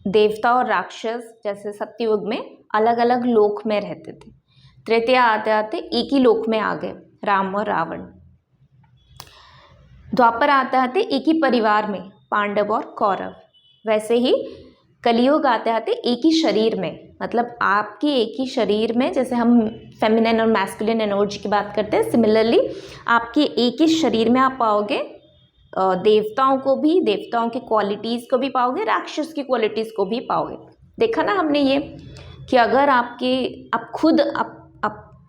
देवता और राक्षस, जैसे सत्ययुग में अलग अलग लोक में रहते थे, त्रेता आते आते एक ही लोक में आ गए, राम और रावण। द्वापर आते आते एक ही परिवार में, पांडव और कौरव। वैसे ही कलियुग आते आते एक ही शरीर में, मतलब आपकी एक ही शरीर में, जैसे हम फेमिनिन और मैस्कुलिन एनर्जी की बात करते हैं, सिमिलरली आपके एक ही शरीर में आप पाओगे देवताओं को भी, देवताओं की क्वालिटीज़ को भी पाओगे, राक्षस की क्वालिटीज़ को भी पाओगे। देखा ना हमने ये कि अगर आप खुद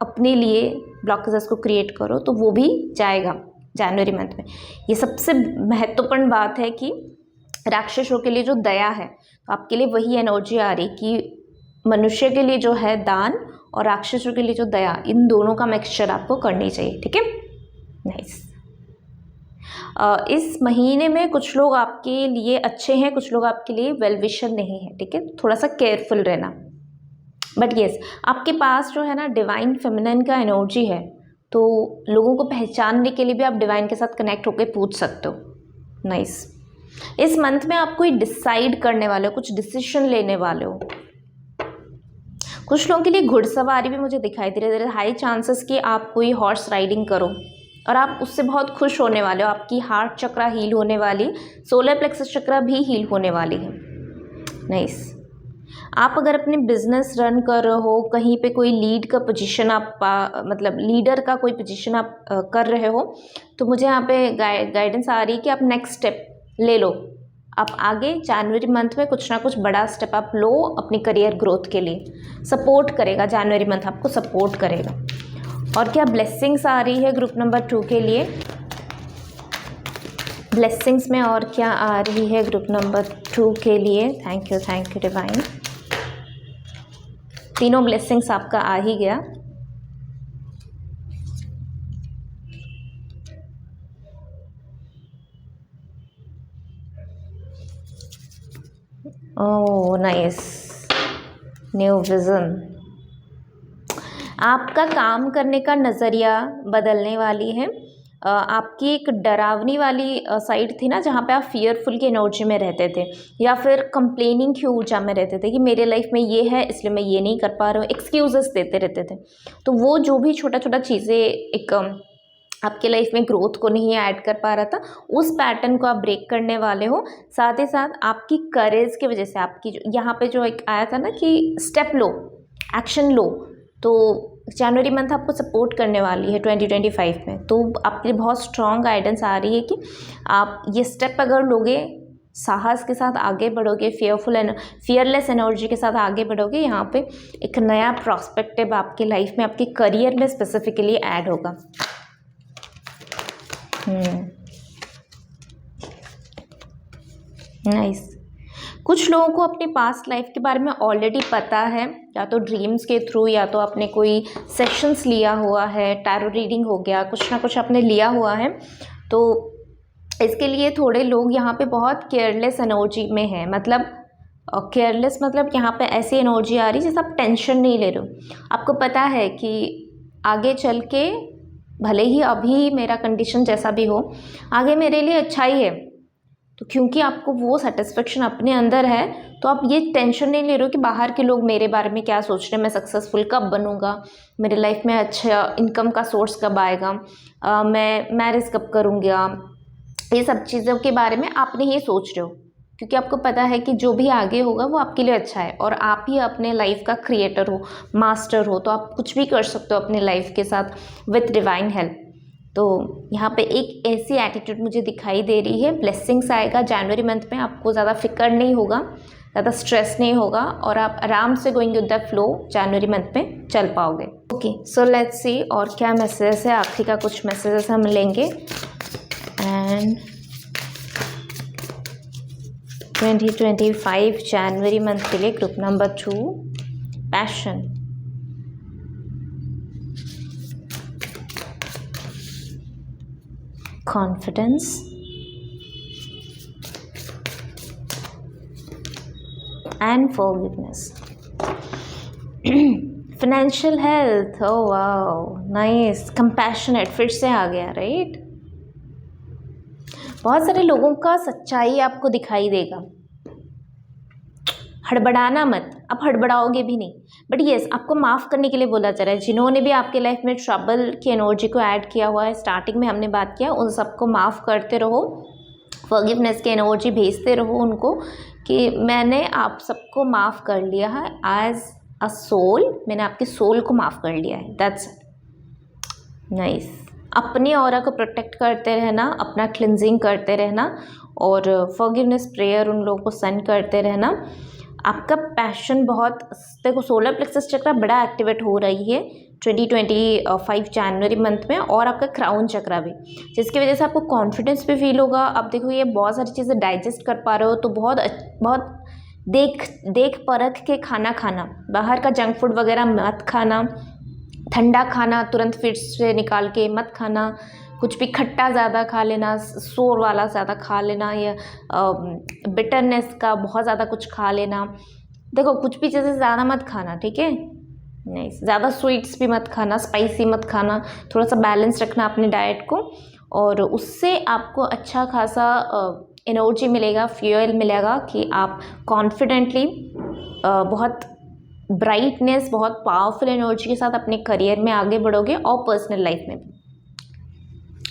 अपने लिए ब्लॉकेजेस को क्रिएट करो तो वो भी जाएगा जनवरी मंथ में। ये सबसे महत्वपूर्ण बात है कि राक्षसों के लिए जो दया है, तो आपके लिए वही एनर्जी आ रही कि मनुष्य के लिए जो है दान और राक्षसों के लिए जो दया, इन दोनों का मिक्सचर आपको करनी चाहिए, ठीक है। नाइस। इस महीने में कुछ लोग आपके लिए अच्छे हैं, कुछ लोग आपके लिए वेल विशर नहीं है, ठीक है। थोड़ा सा केयरफुल रहना। बट येस, आपके पास जो है ना डिवाइन फेमिनिन का एनर्जी है, तो लोगों को पहचानने के लिए भी आप डिवाइन के साथ कनेक्ट होकर पूछ सकते हो। नाइस। इस मंथ में आप कोई डिसाइड करने वाले हो, कुछ डिसीजन लेने वाले हो। कुछ लोगों के लिए घुड़सवारी भी मुझे दिखाई दे रही है, हाई चांसेस कि आप कोई हॉर्स राइडिंग करो और आप उससे बहुत खुश होने वाले हो। आपकी हार्ट चक्रा हील होने वाली, सोलर प्लेक्सस चक्रा भी हील होने वाली है। नाइस। आप अगर अपने बिजनेस रन कर रहे हो, कहीं पे कोई लीड का पोजीशन आप मतलब लीडर का कोई पोजीशन आप कर रहे हो, तो मुझे यहाँ पे गाइडेंस आ रही है कि आप नेक्स्ट स्टेप ले लो। आप आगे जनवरी मंथ में कुछ ना कुछ बड़ा स्टेप आप लो अपनी करियर ग्रोथ के लिए। सपोर्ट करेगा जनवरी मंथ, आपको सपोर्ट करेगा। और क्या ब्लेसिंग्स आ रही है ग्रुप नंबर 2 के लिए? ब्लेसिंग्स में और क्या आ रही है ग्रुप नंबर 2 के लिए? Thank you divine. तीनों ब्लेसिंग्स आपका आ ही गया। Oh nice, new vision. आपका काम करने का नज़रिया बदलने वाली है। आपकी एक डरावनी वाली साइड थी ना, जहाँ पे आप फियरफुल की एनर्जी में रहते थे, या फिर कंप्लेनिंग की ऊर्जा में रहते थे कि मेरे लाइफ में ये है इसलिए मैं ये नहीं कर पा रहा हूँ, एक्सक्यूजेस देते रहते थे। तो वो जो भी छोटा छोटा चीज़ें एक आपके लाइफ में ग्रोथ को नहीं ऐड कर पा रहा था, उस पैटर्न को आप ब्रेक करने वाले हो। साथ ही साथ आपकी करेज की वजह से, आपकी यहाँ पे जो एक आया था ना कि स्टेप लो, एक्शन लो, तो जनवरी मंथ आपको सपोर्ट करने वाली है 2025 में। तो आपके लिए बहुत स्ट्रॉन्ग गाइडेंस आ रही है कि आप ये स्टेप अगर लोगे, साहस के साथ आगे बढ़ोगे, फियरलेस एनर्जी के साथ आगे बढ़ोगे। यहाँ पे एक नया प्रॉस्पेक्टिव आपके लाइफ में, आपके करियर में स्पेसिफिकली ऐड होगा। नाइस। कुछ लोगों को अपनी पास्ट लाइफ के बारे में ऑलरेडी पता है, या तो ड्रीम्स के थ्रू, या तो आपने कोई सेशंस लिया हुआ है, टैरो रीडिंग हो गया, कुछ ना कुछ आपने लिया हुआ है। तो इसके लिए थोड़े लोग यहाँ पे बहुत केयरलेस एनर्जी में हैं। मतलब केयरलेस मतलब यहाँ पे ऐसी एनर्जी आ रही है जैसे आप टेंशन नहीं ले रहे हो। आपको पता है कि आगे चल के भले ही अभी मेरा कंडीशन जैसा भी हो, आगे मेरे लिए अच्छा ही है। तो क्योंकि आपको वो सेटिस्फेक्शन अपने अंदर है, तो आप ये टेंशन नहीं ले रहे हो कि बाहर के लोग मेरे बारे में क्या सोच रहे हैं, मैं सक्सेसफुल कब बनूंगा, मेरे लाइफ में अच्छा इनकम का सोर्स कब आएगा, मैं मैरिज कब करूँगा। ये सब चीज़ों के बारे में आप नहीं सोच रहे हो, क्योंकि आपको पता है कि जो भी आगे होगा वो आपके लिए अच्छा है, और आप ही अपने लाइफ का क्रिएटर हो, मास्टर हो। तो आप कुछ भी कर सकते हो अपने लाइफ के साथ विथ डिवाइन हेल्प। तो यहाँ पे एक ऐसी एटीट्यूड मुझे दिखाई दे रही है। ब्लेसिंग्स आएगा जनवरी मंथ में, आपको ज़्यादा फिक्र नहीं होगा, ज़्यादा स्ट्रेस नहीं होगा, और आप आराम से going with the flow January month में चल पाओगे। ओके, सो लेट्स सी और क्या मैसेजेस है। आखिरी का कुछ मैसेजेस हम लेंगे। एंड 2025 जनवरी मंथ के लिए group number 2, passion, confidence, and forgiveness. Financial health, oh wow nice. Compassionate फिर से आ गया, राइट। बहुत सारे लोगों का सच्चाई आपको दिखाई देगा। हड़बड़ाना मत, आप हड़बड़ाओगे भी नहीं, बट येस आपको माफ़ करने के लिए बोला जा रहा है। जिन्होंने भी आपके लाइफ में ट्रबल की एनर्जी को ऐड किया हुआ है, स्टार्टिंग में हमने बात किया, उन सबको माफ़ करते रहो, फॉरगिवनेस की एनर्जी भेजते रहो उनको कि मैंने आप सबको माफ़ कर लिया है। एज अ सोल मैंने आपके सोल को माफ़ कर लिया है। That's nice. अपनी ऑरा को प्रोटेक्ट करते रहना, अपना क्लिनजिंग करते रहना, और फॉरगिवनेस प्रेयर उन लोगों को सेंड करते रहना। आपका पैशन बहुत, देखो सोलर प्लेक्सस चक्र बड़ा एक्टिवेट हो रही है 2025 जनवरी मंथ में, और आपका क्राउन चक्र भी, जिसकी वजह से आपको कॉन्फिडेंस भी फील होगा। अब देखो ये बहुत सारी चीज़ें डाइजेस्ट कर पा रहे हो, तो बहुत देख परख के खाना खाना, बाहर का जंक फूड वगैरह मत खाना, ठंडा खाना तुरंत फ्रिज से निकाल के मत खाना, कुछ भी खट्टा ज़्यादा खा लेना, सोर वाला ज़्यादा खा लेना, या बिटरनेस का बहुत ज़्यादा कुछ खा लेना। देखो कुछ भी चीज़ें ज़्यादा मत खाना, ठीक है। नहीं, ज़्यादा स्वीट्स भी मत खाना, स्पाइसी मत खाना, थोड़ा सा बैलेंस रखना अपने डाइट को, और उससे आपको अच्छा खासा एनर्जी मिलेगा, फ्यूल मिलेगा कि आप कॉन्फिडेंटली बहुत ब्राइटनेस, बहुत पावरफुल एनर्जी के साथ अपने करियर में आगे बढ़ोगे, और पर्सनल लाइफ में भी।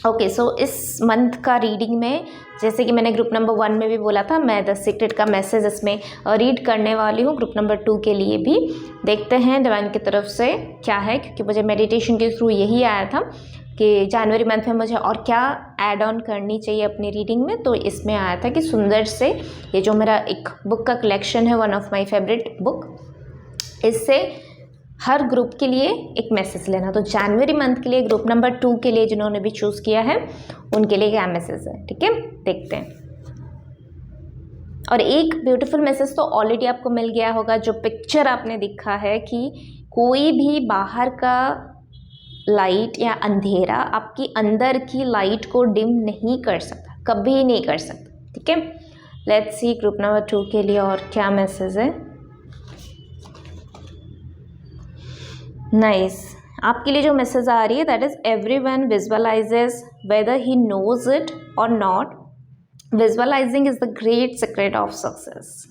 ओके, सो इस मंथ का रीडिंग में, जैसे कि मैंने ग्रुप नंबर 1 में भी बोला था, मैं द सीक्रेट का मैसेज इसमें रीड करने वाली हूँ ग्रुप नंबर 2 के लिए भी। देखते हैं डिवाइन की तरफ से क्या है, क्योंकि मुझे मेडिटेशन के थ्रू यही आया था कि जनवरी मंथ में मुझे और क्या ऐड ऑन करनी चाहिए अपनी रीडिंग में। तो इसमें आया था कि सुंदर से, ये जो मेरा एक बुक का कलेक्शन है, one of my favourite book, इससे हर ग्रुप के लिए एक मैसेज लेना। तो जनवरी मंथ के लिए ग्रुप नंबर 2 के लिए जिन्होंने भी चूज़ किया है, उनके लिए क्या मैसेज है, ठीक है, देखते हैं। और एक ब्यूटीफुल मैसेज तो ऑलरेडी आपको मिल गया होगा, जो पिक्चर आपने देखा है कि कोई भी बाहर का लाइट या अंधेरा आपकी अंदर की लाइट को डिम नहीं कर सकता, कभी नहीं कर सकता, ठीक है। लेट्स सी ग्रुप नंबर 2 के लिए और क्या मैसेज है। नाइस, आपके लिए जो मैसेज आ रही है, that is everyone visualizes whether he knows it और not, visualizing is the great secret of success.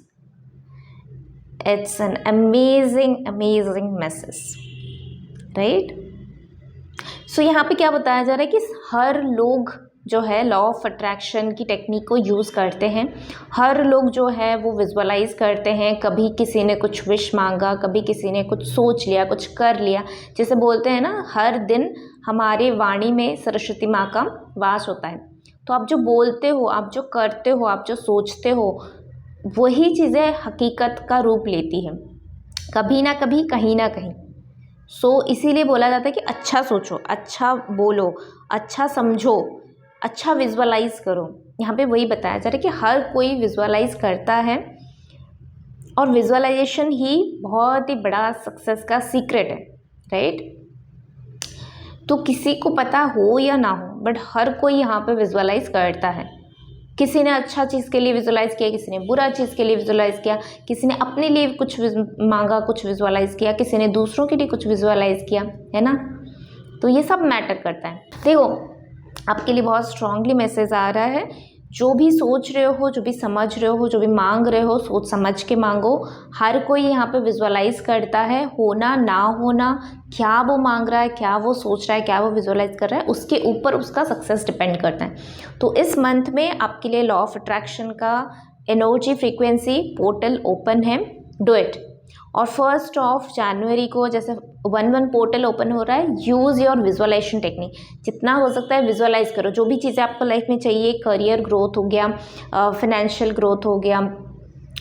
It's an amazing message, right. So यहाँ पे क्या बताया जा रहा है कि हर लोग जो है लॉ ऑफ अट्रैक्शन की टेक्निक को यूज़ करते हैं, हर लोग जो है वो विजुअलाइज करते हैं। कभी किसी ने कुछ विश मांगा, कभी किसी ने कुछ सोच लिया, कुछ कर लिया। जैसे बोलते हैं ना, हर दिन हमारे वाणी में सरस्वती माँ का वास होता है, तो आप जो बोलते हो, आप जो करते हो, आप जो सोचते हो, वही चीज़ें हकीकत का रूप लेती है, कभी ना कभी, कहीं ना कहीं। इसीलिए बोला जाता है कि अच्छा सोचो, अच्छा बोलो, अच्छा समझो, अच्छा विजुअलाइज करो। यहाँ पे वही बताया जा रहा है कि हर कोई विजुअलाइज करता है और विजुअलाइजेशन ही बहुत ही बड़ा सक्सेस का सीक्रेट है, राइट। तो किसी को पता हो या ना हो, बट हर कोई यहाँ पे विजुअलाइज करता है। किसी ने अच्छा चीज़ के लिए विजुअलाइज किया, किसी ने बुरा चीज़ के लिए विजुअलाइज किया, किसी ने अपने लिए कुछ मांगा, कुछ विजुअलाइज किया, किसी ने दूसरों के लिए कुछ विजुअलाइज किया, है ना। तो ये सब मैटर करता है। देखो, आपके लिए बहुत स्ट्रांगली मैसेज आ रहा है, जो भी सोच रहे हो, जो भी समझ रहे हो, जो भी मांग रहे हो, सोच समझ के मांगो। हर कोई यहाँ पे विजुअलाइज करता है, होना ना होना, क्या वो मांग रहा है, क्या वो सोच रहा है, क्या वो विजुअलाइज कर रहा है, उसके ऊपर उसका सक्सेस डिपेंड करता है। तो इस मंथ में आपके लिए लॉ ऑफ अट्रैक्शन का एनर्जी फ्रीक्वेंसी पोर्टल ओपन है, डू इट। और 1 जनवरी को जैसे 1 पोर्टल ओपन हो रहा है, यूज़ योर विजुअलाइजेशन टेक्निक। जितना हो सकता है विजुअलाइज करो, जो भी चीज़ें आपको लाइफ में चाहिए, करियर ग्रोथ हो गया, फाइनेंशियल ग्रोथ हो गया,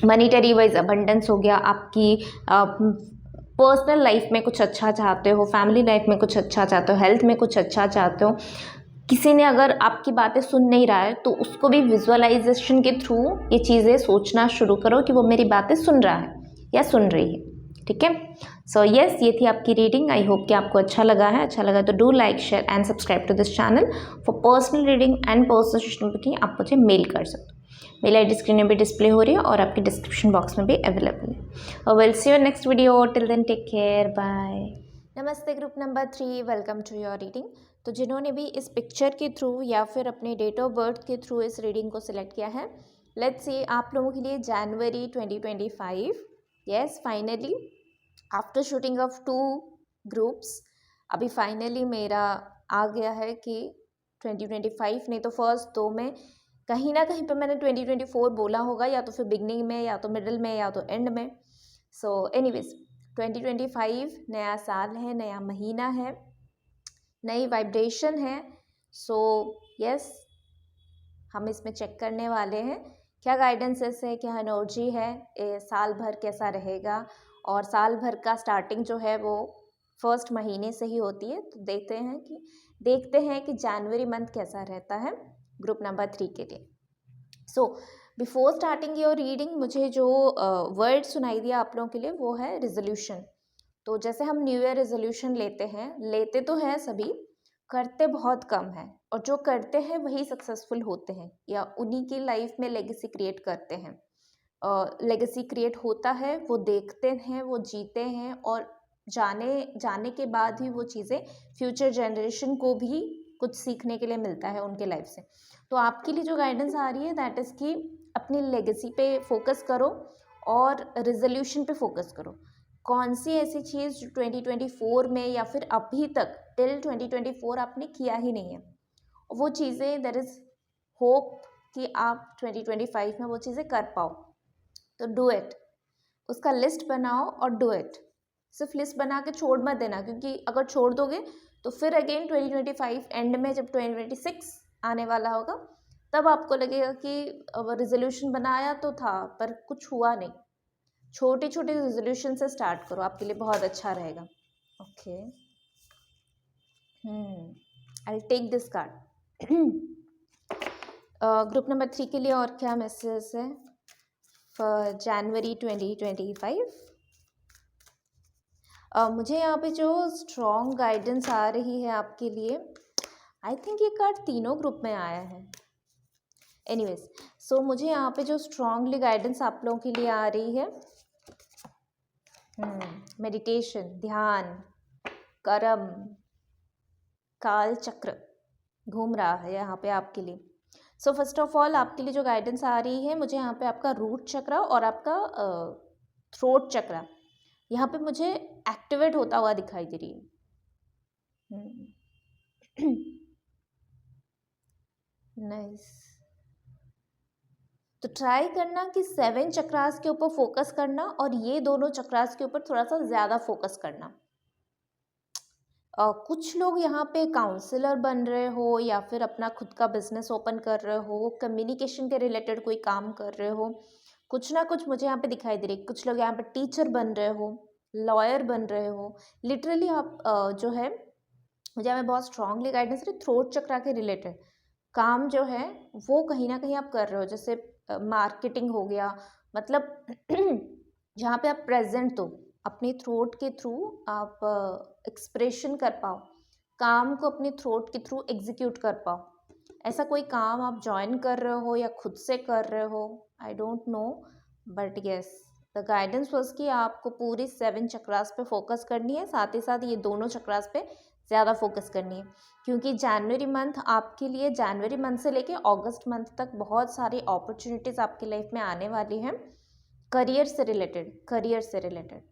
मनीटरी वाइज अबंडेंस हो गया, आपकी पर्सनल लाइफ में कुछ अच्छा चाहते हो, फैमिली लाइफ में कुछ अच्छा चाहते हो, हेल्थ में कुछ अच्छा चाहते हो, किसी ने अगर आपकी बातें सुन नहीं रहा है तो उसको भी विजुअलाइजेशन के थ्रू ये चीज़ें सोचना शुरू करो कि वो मेरी बातें सुन रहा है या सुन रही है, ठीक है। सो यस, ये थी आपकी रीडिंग। आई होप कि आपको अच्छा लगा है। अच्छा लगा तो do like, share and subscribe to this channel. For personal reading and personal session booking आप मुझे मेल कर सकते हो। मेल आई डी स्क्रीन में भी डिस्प्ले हो रही है और आपके डिस्क्रिप्शन बॉक्स में भी अवेलेबल है। Will see you next video, till then take care, bye. नमस्ते group number 3, welcome to your reading. तो जिन्होंने भी इस पिक्चर के थ्रू या फिर अपने डेट ऑफ बर्थ के थ्रू इस रीडिंग को सिलेक्ट किया है, लेट्स सी आप लोगों के लिए जनवरी 2025। Yes, finally after shooting of 2 groups अभी फाइनली मेरा आ गया है कि 2025 नहीं तो फर्स्ट 2 में कहीं ना कहीं पे मैंने 2024 बोला होगा, या तो फिर बिगनिंग में, या तो मिडिल में, या तो एंड में। सो एनीवेज 2025 नया साल है, नया महीना है, नई वाइब्रेशन है। सो यस, हम इसमें चेक करने वाले हैं क्या गाइडेंसेस है, क्या एनर्जी है, साल भर कैसा रहेगा। और साल भर का स्टार्टिंग जो है वो फर्स्ट महीने से ही होती है। तो देखते हैं कि जनवरी मंथ कैसा रहता है ग्रुप नंबर 3 के लिए। So before starting your reading, मुझे जो वर्ड सुनाई दिया आप लोगों के लिए वो है रिजोल्यूशन। तो जैसे हम न्यू ईयर रेजोल्यूशन लेते तो हैं सभी, करते बहुत कम हैं, और जो करते हैं वही सक्सेसफुल होते हैं या उन्हीं की लाइफ में लेगेसी क्रिएट करते हैं। लेगेसी क्रिएट होता है, वो देखते हैं, वो जीते हैं, और जाने के बाद ही वो चीज़ें फ्यूचर जनरेशन को भी कुछ सीखने के लिए मिलता है उनके लाइफ से। तो आपके लिए जो गाइडेंस आ रही है दैट इज़ कि अपनी लेगेसी पे फोकस करो और रिजोल्यूशन पे फोकस करो। कौन सी ऐसी चीज़ जो 2024 में या फिर अभी तक टिल 2024 आपने किया ही नहीं है, वो चीज़ें देयर इज़ होप कि आप 2025 में वो चीज़ें कर पाओ। तो डू इट, उसका लिस्ट बनाओ और डू इट। सिर्फ लिस्ट बना के छोड़ मत देना, क्योंकि अगर छोड़ दोगे तो फिर अगेन 2025 एंड में जब 2026 आने वाला होगा तब आपको लगेगा कि रिजोल्यूशन बनाया तो था पर कुछ हुआ नहीं। छोटे छोटे रेजोल्यूशन से स्टार्ट करो, आपके लिए बहुत अच्छा रहेगा। Okay, I take this card. Group number 3 के लिए और क्या मैसेज है फॉर जनवरी 2025? मुझे यहाँ पे जो स्ट्रॉन्ग गाइडेंस आ रही है आपके लिए, आई थिंक ये कार्ड तीनों ग्रुप में आया है। एनीवेज, सो मुझे यहाँ पे जो स्ट्रॉन्गली गाइडेंस आप लोगों के लिए आ रही है, मेडिटेशन, ध्यान, कर्म, काल चक्र घूम रहा है यहाँ पे आपके लिए। सो फर्स्ट ऑफ ऑल आपके लिए जो गाइडेंस आ रही है, मुझे यहाँ पे आपका रूट चक्र और आपका थ्रोट चक्र यहाँ पे मुझे एक्टिवेट होता हुआ दिखाई दे रही है। नाइस। तो ट्राई करना कि 7 चक्रास के ऊपर फोकस करना और ये दोनों चक्रास के ऊपर थोड़ा सा ज़्यादा फोकस करना। कुछ लोग यहाँ पे काउंसलर बन रहे हो या फिर अपना खुद का बिजनेस ओपन कर रहे हो, कम्युनिकेशन के रिलेटेड कोई काम कर रहे हो, कुछ ना कुछ मुझे यहाँ पे दिखाई दे रही है। कुछ लोग यहाँ पे टीचर बन रहे हो, लॉयर बन रहे हो। लिटरली आप जो है मुझे यहाँ पे बहुत स्ट्रांगली गाइडेंस रही, थ्रोट चक्रा के रिलेटेड काम जो है वो कहीं ना कहीं आप कर रहे हो। जैसे मार्केटिंग हो गया, मतलब जहाँ पे आप प्रेजेंट तो अपनी थ्रोट के थ्रू आप एक्सप्रेशन कर पाओ, काम को अपने थ्रोट के थ्रू एग्जीक्यूट कर पाओ। ऐसा कोई काम आप ज्वाइन कर रहे हो या खुद से कर रहे हो, I don't know, but yes the guidance was कि आपको पूरी 7 चक्रास पे फोकस करनी है, साथ ही साथ ये दोनों चक्रास पे ज़्यादा फोकस करनी है। क्योंकि जनवरी मंथ आपके लिए, जनवरी मंथ से लेके अगस्त मंथ तक बहुत सारी अपॉर्चुनिटीज़ आपकी लाइफ में आने वाली हैं करियर से रिलेटेड।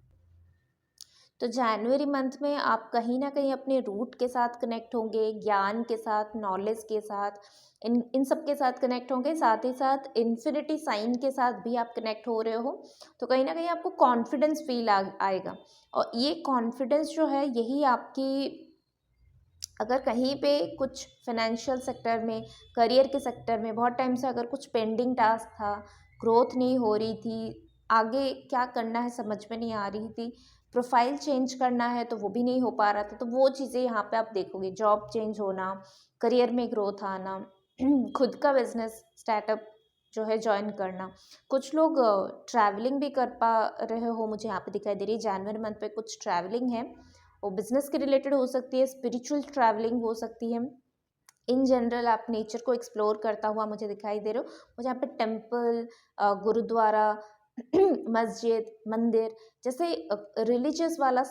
तो जनवरी मंथ में आप कहीं ना कहीं अपने रूट के साथ कनेक्ट होंगे, ज्ञान के साथ, नॉलेज के साथ, इन सब के साथ कनेक्ट होंगे। साथ ही साथ इन्फिनिटी साइन के साथ भी आप कनेक्ट हो रहे हो, तो कहीं ना कहीं आपको कॉन्फिडेंस फील आएगा। और ये कॉन्फिडेंस जो है यही आपकी, अगर कहीं पे कुछ फाइनेंशियल सेक्टर में, करियर के सेक्टर में बहुत टाइम से अगर कुछ पेंडिंग टास्क था, ग्रोथ नहीं हो रही थी, आगे क्या करना है समझ में नहीं आ रही थी, प्रोफाइल चेंज करना है तो वो भी नहीं हो पा रहा था, तो वो चीज़ें यहाँ पे आप देखोगे। जॉब चेंज होना, करियर में ग्रोथ आना, खुद का बिजनेस स्टार्टअप जो है ज्वाइन करना। कुछ लोग ट्रैवलिंग भी कर पा रहे हो, मुझे यहाँ पे दिखाई दे रही है। जनवरी मंथ पे कुछ ट्रैवलिंग है, वो बिजनेस के रिलेटेड हो सकती है, स्पिरिचुअल ट्रैवलिंग हो सकती है। इन जनरल आप नेचर को एक्सप्लोर करता हुआ मुझे दिखाई दे रहे हो। मुझे यहाँ पे टेम्पल, गुरुद्वारा, मस्जिद, मंदिर जैसे रिलीजियस वाला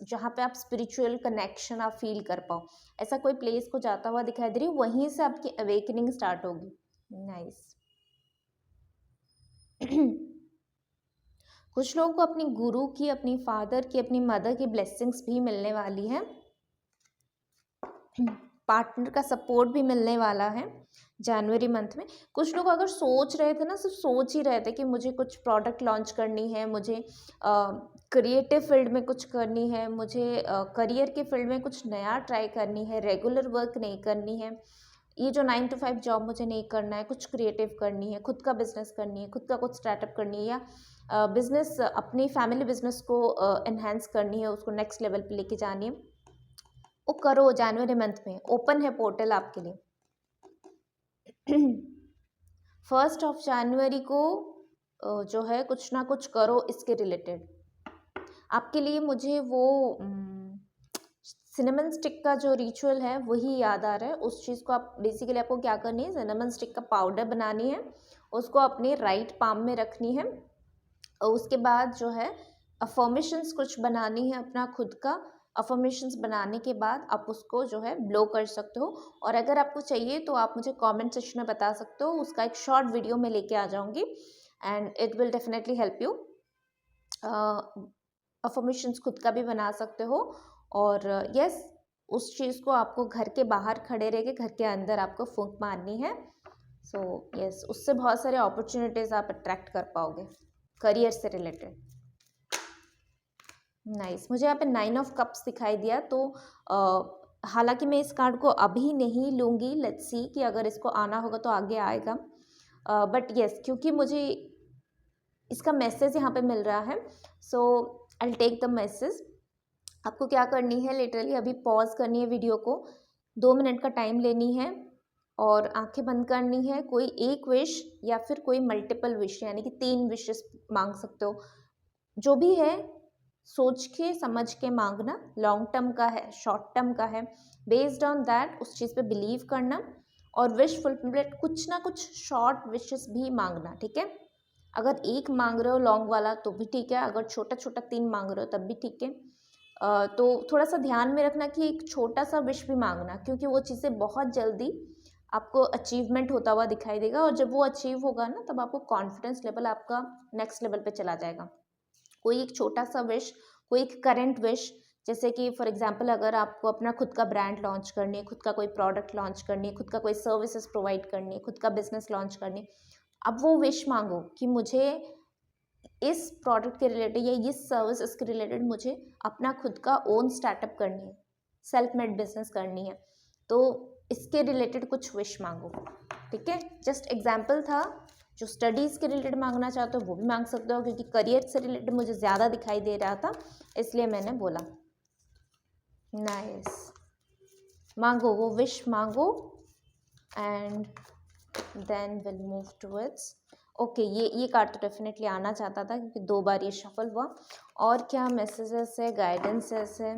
जहाँ पे आप स्पिरिचुअल कनेक्शन आप फील कर पाओ, ऐसा कोई प्लेस को जाता हुआ दिखाई दे रही है। वहीं से आपकी अवेकनिंग स्टार्ट होगी। नाइस। कुछ लोगों को अपनी गुरु की, अपनी फादर की, अपनी मदर की ब्लेसिंग्स भी मिलने वाली है। पार्टनर का सपोर्ट भी मिलने वाला है जनवरी मंथ में। कुछ लोग अगर सोच रहे थे ना, सिर्फ सोच ही रहे थे कि मुझे कुछ प्रोडक्ट लॉन्च करनी है, मुझे क्रिएटिव फील्ड में कुछ करनी है, मुझे करियर के फील्ड में कुछ नया ट्राई करनी है, रेगुलर वर्क नहीं करनी है, ये जो 9 to 5 जॉब मुझे नहीं करना है, कुछ क्रिएटिव करनी है, खुद का बिजनेस करनी है, खुद का कुछ स्टार्टअप करनी है, या बिजनेस अपनी फैमिली बिजनेस को एनहेंस करनी है, उसको नेक्स्ट लेवल पे लेके जानी है, वो करो। जनवरी मंथ में ओपन है पोर्टल आपके लिए। 1 जनवरी को जो है कुछ ना कुछ करो इसके रिलेटेड आपके लिए। मुझे वो सिनेमन स्टिक का जो रिचुअल है वही याद आ रहा है। उस चीज़ को आप बेसिकली, आपको क्या करनी है, सिनेमन स्टिक का पाउडर बनानी है, उसको अपने राइट पाम में रखनी है, और उसके बाद जो है अफर्मेशंस कुछ बनानी है अपना खुद का। अफर्मेशंस बनाने के बाद आप उसको जो है ब्लो कर सकते हो, और अगर आपको चाहिए तो आप मुझे कमेंट सेक्शन में बता सकते हो, उसका एक शॉर्ट वीडियो में लेके आ जाऊंगी, and it will definitely help you. Affirmations खुद का भी बना सकते हो, और यस उस चीज़ को आपको घर के बाहर खड़े रह के, घर के अंदर आपको फूंक मारनी है। सो यस, उससे बहुत सारे अपॉर्चुनिटीज़ आप अट्रैक्ट कर पाओगे करियर से रिलेटेड। नाइस। मुझे यहाँ पे 9 ऑफ कप्स दिखाई दिया, तो हालांकि मैं इस कार्ड को अभी नहीं लूँगी, लेट्स सी कि अगर इसको आना होगा तो आगे आएगा, बट यस क्योंकि मुझे इसका मैसेज यहाँ पे मिल रहा है, so I will take the message. आपको क्या करनी है, लिटरली अभी पॉज करनी है वीडियो को, 2 मिनट का टाइम लेनी है और आंखें बंद करनी है। कोई एक विश या फिर कोई मल्टीपल विश, यानी कि 3 विशेस मांग सकते हो, जो भी है सोच के समझ के मांगना। लॉन्ग टर्म का है, शॉर्ट टर्म का है, बेस्ड ऑन दैट उस चीज़ पे बिलीव करना, और विश फुलफिलमेंट कुछ ना कुछ शॉर्ट विशेस भी मांगना, ठीक है। अगर एक मांग रहे हो लॉन्ग वाला तो भी ठीक है, अगर छोटा छोटा 3 मांग रहे हो तब भी ठीक है। तो थोड़ा सा ध्यान में रखना कि एक छोटा सा विश भी मांगना, क्योंकि वो चीज़ें बहुत जल्दी आपको अचीवमेंट होता हुआ दिखाई देगा, और जब वो अचीव होगा ना, तब आपको कॉन्फिडेंस लेवल आपका नेक्स्ट लेवल पे चला जाएगा। कोई एक छोटा सा विश, कोई एक करंट विश, जैसे कि फॉर एग्जांपल अगर आपको अपना खुद का ब्रांड लॉन्च करनी है, खुद का कोई प्रोडक्ट लॉन्च करनी है, खुद का कोई सर्विसेज प्रोवाइड करनी है, खुद का बिजनेस लॉन्च करनी है, अब वो विश मांगो कि मुझे इस प्रोडक्ट के रिलेटेड या इस सर्विस के रिलेटेड मुझे अपना खुद का ओन स्टार्टअप करनी है, सेल्फ मेड बिजनेस करनी है, तो इसके रिलेटेड कुछ विश मांगो, ठीक है। जस्ट एग्जाम्पल था, जो स्टडीज़ के रिलेटेड मांगना चाहते हो वो भी मांग सकते हो, क्योंकि करियर से रिलेटेड मुझे ज़्यादा दिखाई दे रहा था, इसलिए मैंने बोला। नाइस, मांगो वो विश मांगो and then will move towards. Okay, ये कार्ड तो डेफिनेटली आना चाहता था क्योंकि 2 बार ये शफल हुआ। और क्या मैसेजेस है, गाइडेंसेस है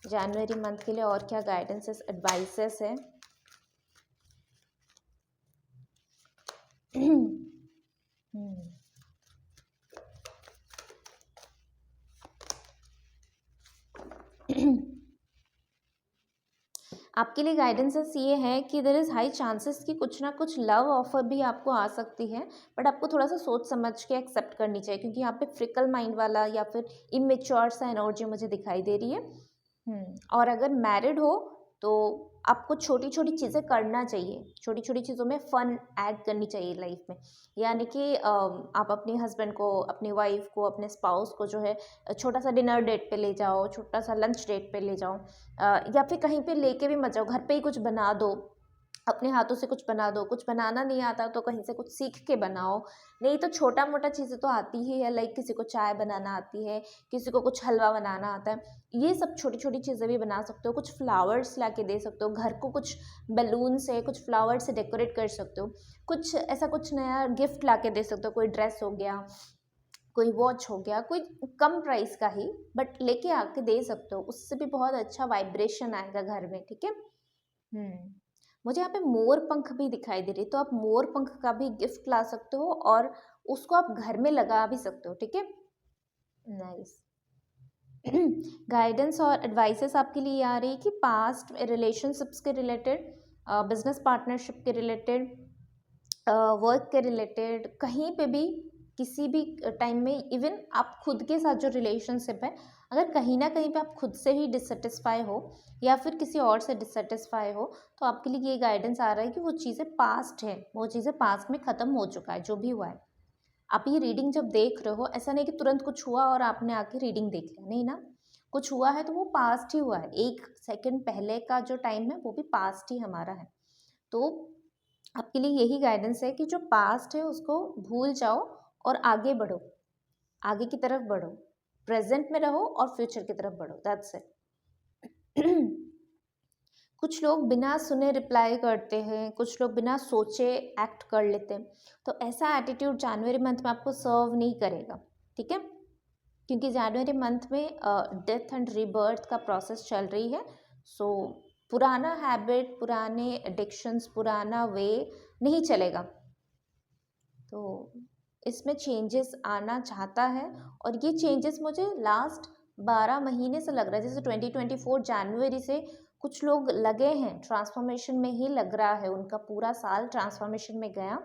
जनवरी मंथ के लिए, और क्या गाइडेंसेस एडवाइसेस है? आपके लिए गाइडेंसेस ये है कि देयर इज़ हाई चांसेस कि कुछ ना कुछ लव ऑफर भी आपको आ सकती है, बट आपको थोड़ा सा सोच समझ के एक्सेप्ट करनी चाहिए, क्योंकि यहाँ पे फ्रिकल माइंड वाला या फिर इमेच्योर सा एनर्जी मुझे दिखाई दे रही है। और अगर मैरिड हो तो आपको छोटी छोटी चीज़ें करना चाहिए, छोटी छोटी चीज़ों में फ़न ऐड करनी चाहिए लाइफ में। यानी कि आप अपने हस्बैंड को, अपनी वाइफ को, अपने स्पाउस को जो है छोटा सा डिनर डेट पे ले जाओ, छोटा सा लंच डेट पे ले जाओ, या फिर कहीं पे लेके भी मत जाओ, घर पे ही कुछ बना दो, अपने हाथों से कुछ बना दो। कुछ बनाना नहीं आता तो कहीं से कुछ सीख के बनाओ, नहीं तो छोटा मोटा चीज़ें तो आती ही है, लाइक किसी को चाय बनाना आती है, किसी को कुछ हलवा बनाना आता है, ये सब छोटी छोटी चीज़ें भी बना सकते हो। कुछ फ्लावर्स ला के दे सकते हो, घर को कुछ बैलून से, कुछ फ्लावर से डेकोरेट कर सकते हो, कुछ ऐसा कुछ नया गिफ्ट ला के दे सकते हो, कोई ड्रेस हो गया, कोई वॉच हो गया, कोई कम प्राइस का ही, बट लेके आके दे सकते हो, उससे भी बहुत अच्छा वाइब्रेशन आएगा घर में, ठीक है। मुझे यहाँ पे मोर पंख भी दिखाई दे रही, तो आप मोर पंख का भी गिफ्ट ला सकते हो और उसको आप घर में लगा भी सकते हो, ठीक है। नाइस। गाइडेंस और एडवाइसेस आपके लिए आ रही है कि पास्ट रिलेशनशिप्स के रिलेटेड, बिजनेस पार्टनरशिप के रिलेटेड, वर्क के रिलेटेड, कहीं पे भी किसी भी टाइम में, इवन आप खुद के साथ जो रिलेशनशिप है, अगर कहीं ना कहीं पे आप खुद से ही डिससेटिस्फाई हो या फिर किसी और से डिससेटिस्फाई हो, तो आपके लिए ये गाइडेंस आ रहा है कि वो चीज़ें पास्ट है, वो चीज़ें पास्ट में ख़त्म हो चुका है, जो भी हुआ है। आप ये रीडिंग जब देख रहे हो, ऐसा नहीं कि तुरंत कुछ हुआ और आपने आके रीडिंग देख लिया, नहीं ना, कुछ हुआ है तो वो पास्ट ही हुआ है, 1 सेकेंड पहले का जो टाइम है वो भी पास्ट ही हमारा है। तो आपके लिए यही गाइडेंस है कि जो पास्ट है उसको भूल जाओ और आगे बढ़ो, आगे की तरफ बढ़ो, प्रेजेंट में रहो और फ्यूचर की तरफ बढ़ो, दैट्स इट। कुछ लोग बिना सुने रिप्लाई करते हैं, कुछ लोग बिना सोचे एक्ट कर लेते हैं, तो ऐसा एटीट्यूड जनवरी मंथ में आपको सर्व नहीं करेगा, ठीक है, क्योंकि जनवरी मंथ में डेथ एंड रीबर्थ का प्रोसेस चल रही है। सो पुराना हैबिट, पुराने एडिक्शंस, पुराना वे नहीं चलेगा, तो इसमें चेंजेस आना चाहता है। और ये चेंजेस मुझे लास्ट 12 महीने से लग रहा है, जैसे 2024 जनवरी से कुछ लोग लगे हैं ट्रांसफॉर्मेशन में ही, लग रहा है उनका पूरा साल ट्रांसफॉर्मेशन में गया,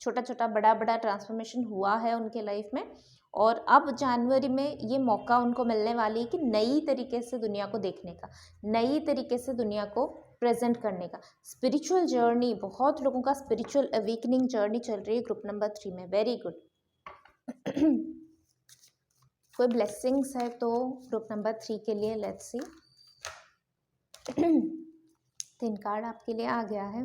छोटा छोटा बड़ा बड़ा ट्रांसफॉर्मेशन हुआ है उनके लाइफ में। और अब जनवरी में ये मौका उनको मिलने वाली है कि नई तरीके से दुनिया को देखने का, नई तरीके से दुनिया को प्रेजेंट करने का। स्पिरिचुअल जर्नी, बहुत लोगों का स्पिरिचुअल अवेकनिंग जर्नी चल रही है ग्रुप नंबर 3 में, वेरी गुड। कोई ब्लेसिंग्स है तो ग्रुप नंबर 3 के लिए, लेट्स सी। 3 कार्ड आपके लिए आ गया है।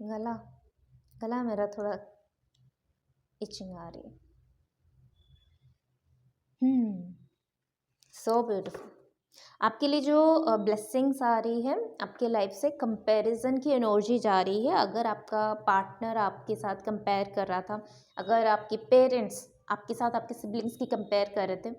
गला मेरा थोड़ा इचिंग आ रही है। So beautiful. आपके लिए जो ब्लेसिंग्स आ रही है, आपके लाइफ से कंपैरिजन की एनर्जी जा रही है। अगर आपका पार्टनर आपके साथ कंपेयर कर रहा था, अगर आपके पेरेंट्स आपके साथ आपके सिबलिंग्स की कंपेयर कर रहे थे,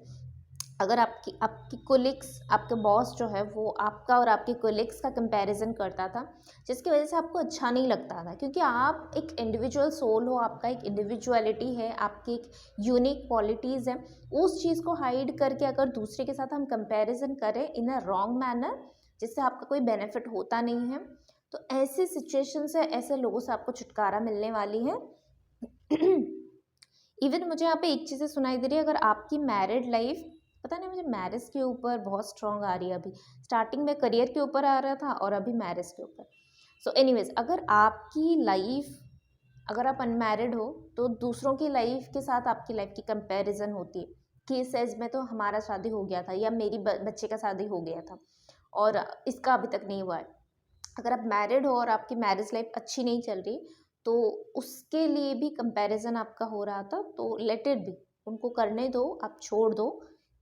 अगर आपकी कोलिग्स, आपके बॉस जो है वो आपका और आपके कोलिग्स का कंपैरिजन करता था, जिसकी वजह से आपको अच्छा नहीं लगता था, क्योंकि आप एक इंडिविजुअल सोल हो, आपका एक इंडिविजुअलिटी है, आपकी एक यूनिक क्वालिटीज़ है। उस चीज़ को हाइड करके अगर दूसरे के साथ हम कंपैरिजन करें इन अ रॉन्ग मैनर, जिससे आपका कोई बेनिफिट होता नहीं है, तो ऐसी सिचुएशन से, ऐसे लोगों से आपको छुटकारा मिलने वाली है। इवन मुझे यहाँ पे एक चीज़ें सुनाई दे रही है, अगर आपकी मैरिड लाइफ, पता नहीं मुझे मैरिज के ऊपर बहुत स्ट्रॉन्ग आ रही है, अभी स्टार्टिंग में करियर के ऊपर आ रहा था और अभी मैरिज के ऊपर। सो एनीवेज, अगर आपकी लाइफ, अगर आप अनमैरिड हो तो दूसरों की लाइफ के साथ आपकी लाइफ की कंपैरिजन होती है, केस एज में तो हमारा शादी हो गया था या मेरी बच्चे का शादी हो गया था और इसका अभी तक नहीं हुआ है। अगर आप मैरिड हो और आपकी मैरिज लाइफ अच्छी नहीं चल रही तो उसके लिए भी कंपैरिजन आपका हो रहा था, तो लेट इट बी, उनको करने दो, आप छोड़ दो,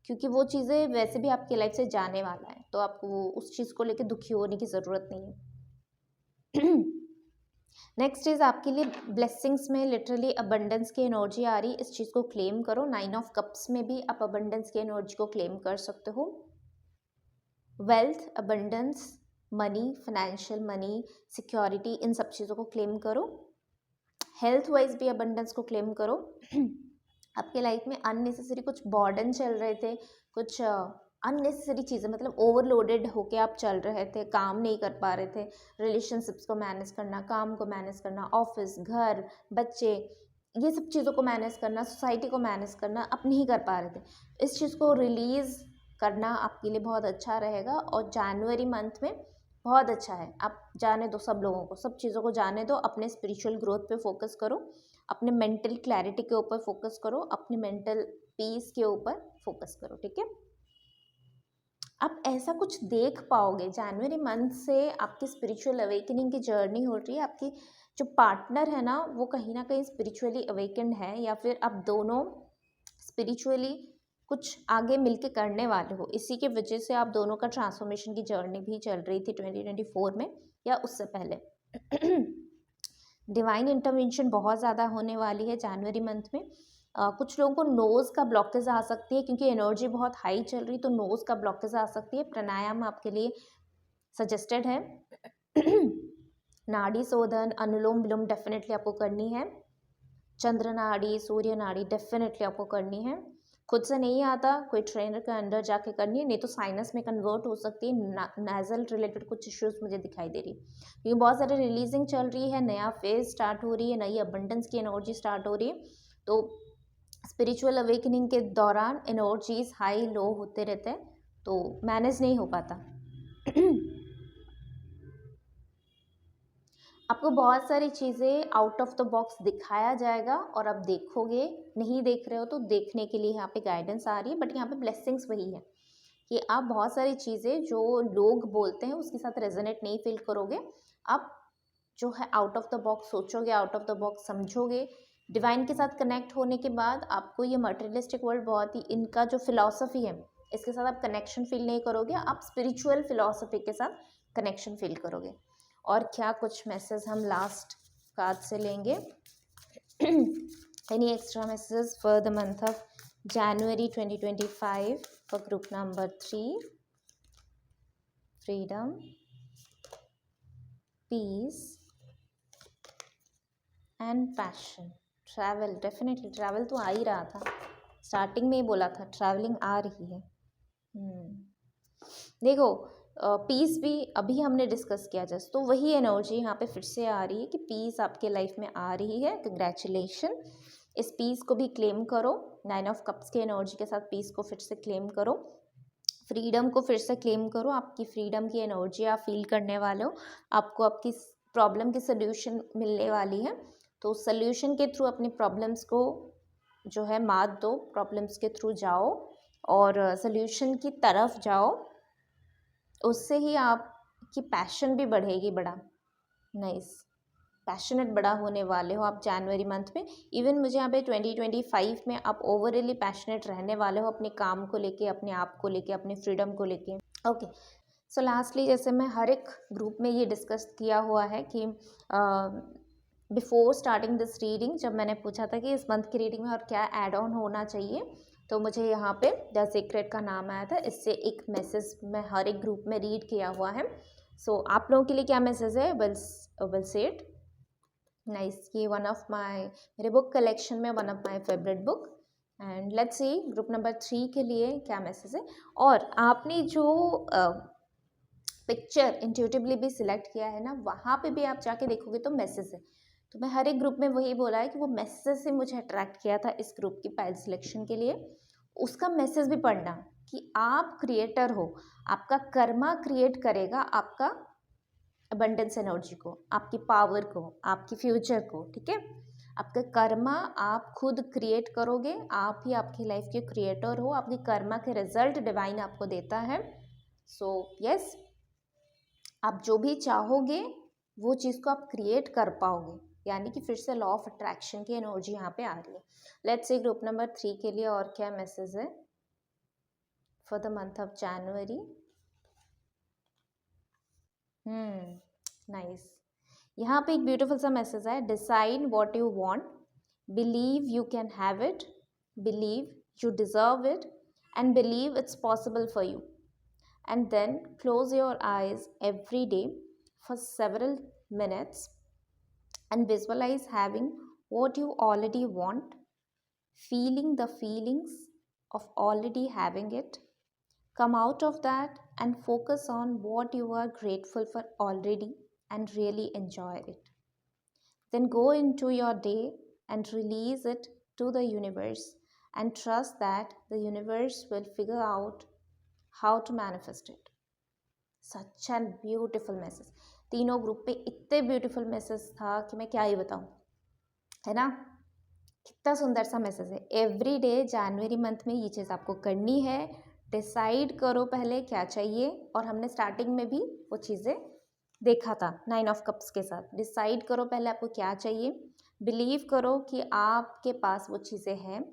क्योंकि वो चीज़ें वैसे भी आपकी लाइफ से जाने वाला है, तो आपको उस चीज़ को लेकर दुखी होने की ज़रूरत नहीं है। नेक्स्ट इज आपके लिए ब्लेसिंग्स में लिटरली अबंडेंस की एनर्जी आ रही, इस चीज़ को क्लेम करो। 9 ऑफ कप्स में भी आप अबंडेंस की एनर्जी को क्लेम कर सकते हो। Wealth, abundance, money, financial money, security, इन सब चीज़ों को क्लेम करो। हेल्थ वाइज भी अबंडेंस को क्लेम करो। आपके लाइफ में अननेसेसरी कुछ बर्डन चल रहे थे, कुछ अननेसेसरी चीज़ें, मतलब ओवरलोडेड होके आप चल रहे थे, काम नहीं कर पा रहे थे, रिलेशनशिप्स को मैनेज करना, काम को मैनेज करना, ऑफिस, घर, बच्चे, ये सब चीज़ों को मैनेज करना, सोसाइटी को मैनेज करना, आप नहीं कर पा रहे थे। इस चीज़ को रिलीज़ करना आपके लिए बहुत अच्छा रहेगा और जनवरी मंथ में बहुत अच्छा है। आप जाने दो सब लोगों को, सब चीज़ों को जाने दो, अपने स्पिरिचुअल ग्रोथ पे फोकस करो, अपने मेंटल क्लैरिटी के ऊपर फोकस करो, अपने मेंटल पीस के ऊपर फोकस करो, ठीक है। आप ऐसा कुछ देख पाओगे जनवरी मंथ से, आपकी स्पिरिचुअल अवेकनिंग की जर्नी हो रही है, आपकी जो पार्टनर है ना वो कहीं ना कहीं स्पिरिचुअली अवेकन्ड है, या फिर आप दोनों स्पिरिचुअली कुछ आगे मिलके करने वाले हो, इसी की वजह से आप दोनों का ट्रांसफॉर्मेशन की जर्नी भी चल रही थी 2024 में या उससे पहले। डिवाइन इंटरवेंशन बहुत ज़्यादा होने वाली है जनवरी मंथ में। कुछ लोगों को नोज़ का ब्लॉकेज आ सकती है क्योंकि एनर्जी बहुत हाई चल रही, तो नोज़ का ब्लॉकेज आ सकती है। प्राणायाम आपके लिए सजेस्टेड है। नाड़ी शोधन, अनुलोम विलोम डेफिनेटली आपको करनी है। चंद्र नाड़ी, सूर्य नाड़ी डेफिनेटली आपको करनी है। खुद से नहीं आता, कोई ट्रेनर के अंडर जाके करनी है, नहीं तो साइनस में कन्वर्ट हो सकती है। नाजल रिलेटेड कुछ इश्यूज मुझे दिखाई दे रही, क्योंकि बहुत सारी रिलीजिंग चल रही है, नया फेज स्टार्ट हो रही है, नई अबंडेंस की एनर्जी स्टार्ट हो रही है, तो स्पिरिचुअल अवेकनिंग के दौरान एनर्जीज हाई लो होते रहते हैं, तो मैनेज नहीं हो पाता। आपको बहुत सारी चीज़ें आउट ऑफ द बॉक्स दिखाया जाएगा और आप देखोगे, नहीं देख रहे हो तो देखने के लिए यहाँ पे गाइडेंस आ रही है, बट यहाँ पे ब्लेसिंग्स वही है कि आप बहुत सारी चीज़ें जो लोग बोलते हैं उसके साथ रेजोनेट नहीं फील करोगे। आप जो है आउट ऑफ द बॉक्स सोचोगे, आउट ऑफ द बॉक्स समझोगे। डिवाइन के साथ कनेक्ट होने के बाद आपको ये मटेरियलिस्टिक वर्ल्ड बहुत ही, इनका जो फिलॉसफी है इसके साथ आप कनेक्शन फील नहीं करोगे, आप स्पिरिचुअल फिलॉसफी के साथ कनेक्शन फील करोगे। और क्या कुछ मैसेज हम लास्ट कार्ड से लेंगे? Any extra message for the month of January 2025 for group number 3? Freedom, peace and passion. Travel, definitely travel तो आ ही रहा था, स्टार्टिंग में ही बोला था ट्रैवलिंग आ रही है। देखो पीस भी अभी हमने डिस्कस किया जस्ट, तो वही एनर्जी यहाँ पे फिर से आ रही है कि पीस आपके लाइफ में आ रही है। कंग्रेचुलेशन, इस पीस को भी क्लेम करो। 9 ऑफ कप्स के एनर्जी के साथ पीस को फिर से क्लेम करो। फ्रीडम को फिर से क्लेम करो, आपकी फ्रीडम की एनर्जी आप फील करने वाले हो, आपको आपकी प्रॉब्लम की सोल्यूशन मिलने वाली है, तो सोल्यूशन के थ्रू अपनी प्रॉब्लम्स को जो है मात दो, प्रॉब्लम्स के थ्रू जाओ और सोल्यूशन की तरफ जाओ, उससे ही आपकी पैशन भी बढ़ेगी। बड़ा नाइस, पैशनेट बड़ा होने वाले हो आप जनवरी मंथ में। इवन मुझे यहाँ पे 2025 में आप ओवरली पैशनेट रहने वाले हो अपने काम को लेके, अपने आप को लेके, अपने फ्रीडम को लेके। ओके, सो लास्टली जैसे मैं हर एक ग्रुप में ये डिस्कस किया हुआ है कि बिफोर स्टार्टिंग दिस रीडिंग, जब मैंने पूछा था कि इस मंथ की रीडिंग में और क्या ऐड ऑन होना चाहिए, तो मुझे यहाँ पे द सीक्रेट का नाम आया था। इससे एक मैसेज मैं हर एक ग्रुप में रीड किया हुआ है। सो आप लोगों के लिए क्या मैसेज है? Will say it. नाइस, ये वन ऑफ माई, मेरे बुक कलेक्शन में one of my favourite book. And let's see group number 3 के लिए क्या मैसेज है। और आपने जो पिक्चर इंट्यूटिवली भी सिलेक्ट किया है ना, वहाँ पे भी आप जाके देखोगे तो मैसेज है। तो मैं हर एक ग्रुप में वही बोला है कि वो मैसेज से मुझे अट्रैक्ट किया था इस ग्रुप की पाइल सिलेक्शन के लिए। उसका मैसेज भी पढ़ना कि आप क्रिएटर हो, आपका कर्मा क्रिएट करेगा आपका अबंडेंस एनर्जी को, आपकी पावर को, आपकी फ्यूचर को, ठीक है। आपका कर्मा आप खुद क्रिएट करोगे, आप ही आपकी लाइफ के क्रिएटर हो, आपकी कर्मा के रिजल्ट डिवाइन आपको देता है। सो यस, आप जो भी चाहोगे वो चीज़ को आप क्रिएट कर पाओगे, यानी कि फिर से लॉ ऑफ अट्रैक्शन की एनर्जी यहाँ पे आ रही है। लेट्स सी ग्रुप नंबर 3 के लिए और क्या मैसेज है for the month of January. Nice. यहाँ पे एक ब्यूटीफुल सा मैसेज है, decide what you want, believe you can have it, believe you deserve it and believe it's possible for you, and then close your eyes every day for several minutes and visualize having what you already want, feeling the feelings of already having it. Come out of that and focus on what you are grateful for already and really enjoy it. Then go into your day and release it to the universe and trust that the universe will figure out how to manifest it. Such a beautiful message. तीनों group पे इतने beautiful message था कि मैं क्या ही बताऊँ, है ना। कितना सुंदर सा मैसेज है। एवरी डे जनवरी मंथ में ये चीज़ आपको करनी है। डिसाइड करो पहले क्या चाहिए, और हमने स्टार्टिंग में भी वो चीज़ें देखा था 9 ऑफ कप्स के साथ। डिसाइड करो पहले आपको क्या चाहिए, बिलीव करो कि आपके पास वो चीज़ें हैं,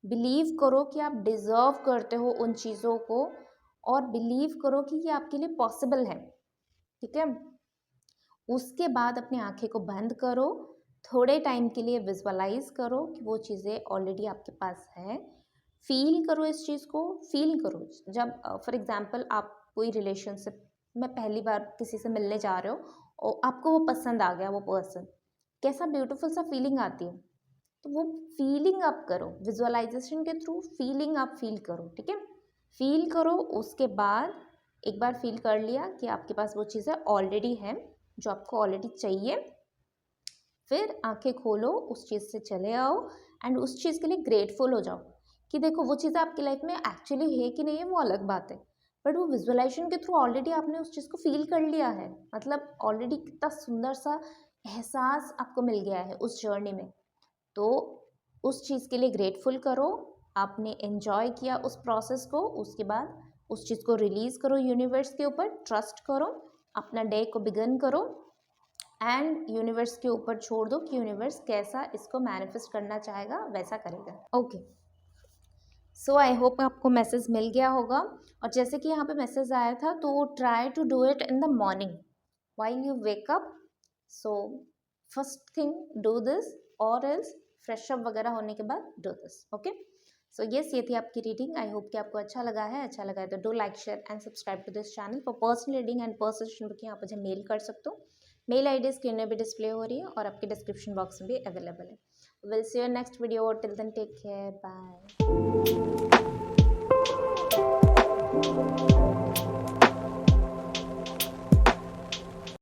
बिलीव करो कि आप डिज़र्व करते हो उन चीज़ों को, और बिलीव करो कि ये आपके लिए पॉसिबल है, ठीक है। उसके बाद अपनी आंखें को बंद करो, थोड़े टाइम के लिए विजुअलाइज करो कि वो चीज़ें ऑलरेडी आपके पास है। फील करो इस चीज़ को, फील करो। जब फॉर एग्जांपल आप कोई रिलेशनशिप में पहली बार किसी से मिलने जा रहे हो और आपको वो पसंद आ गया, वो पर्सन, कैसा ब्यूटीफुल सा फीलिंग आती है, तो वो फीलिंग आप करो, विजुअलाइजेशन के थ्रू फीलिंग आप फील करो, ठीक है। फील करो, उसके बाद एक बार फील कर लिया कि आपके पास वो चीज़ें ऑलरेडी हैं जो आपको ऑलरेडी चाहिए, फिर आंखें खोलो, उस चीज़ से चले आओ एंड उस चीज़ के लिए ग्रेटफुल हो जाओ कि देखो वो चीज़ें आपकी लाइफ में एक्चुअली है कि नहीं है वो अलग बात है, बट वो विजुअलाइजेशन के थ्रू ऑलरेडी आपने उस चीज़ को फील कर लिया है। मतलब ऑलरेडी कितना सुंदर सा एहसास आपको मिल गया है उस जर्नी में। तो उस चीज़ के लिए ग्रेटफुल करो, आपने एंजॉय किया उस प्रोसेस को, उसके बाद उस चीज़ को रिलीज़ करो यूनिवर्स के ऊपर, ट्रस्ट करो, अपना डे को बिगिन करो एंड यूनिवर्स के ऊपर छोड़ दो कि यूनिवर्स कैसा इसको मैनिफेस्ट करना चाहेगा वैसा करेगा। ओके, सो आई होप आपको मैसेज मिल गया होगा। और जैसे कि यहाँ पे मैसेज आया था, तो try to do it in the morning while you wake up. So first thing do this, और एल्स फ्रेश अप वगैरह होने के बाद do this. Okay, so yes, ये थी आपकी रीडिंग। आई होप कि आपको अच्छा लगा है। अच्छा लगा है तो do like, share and subscribe to this channel. For personal reading and personal booking आप मुझे मेल कर सकते हो। मेल आईडी स्क्रीन में भी डिस्प्ले हो रही है और आपके डिस्क्रिप्शन बॉक्स में भी अवेलेबल है। Will see you next video, till then take care, bye.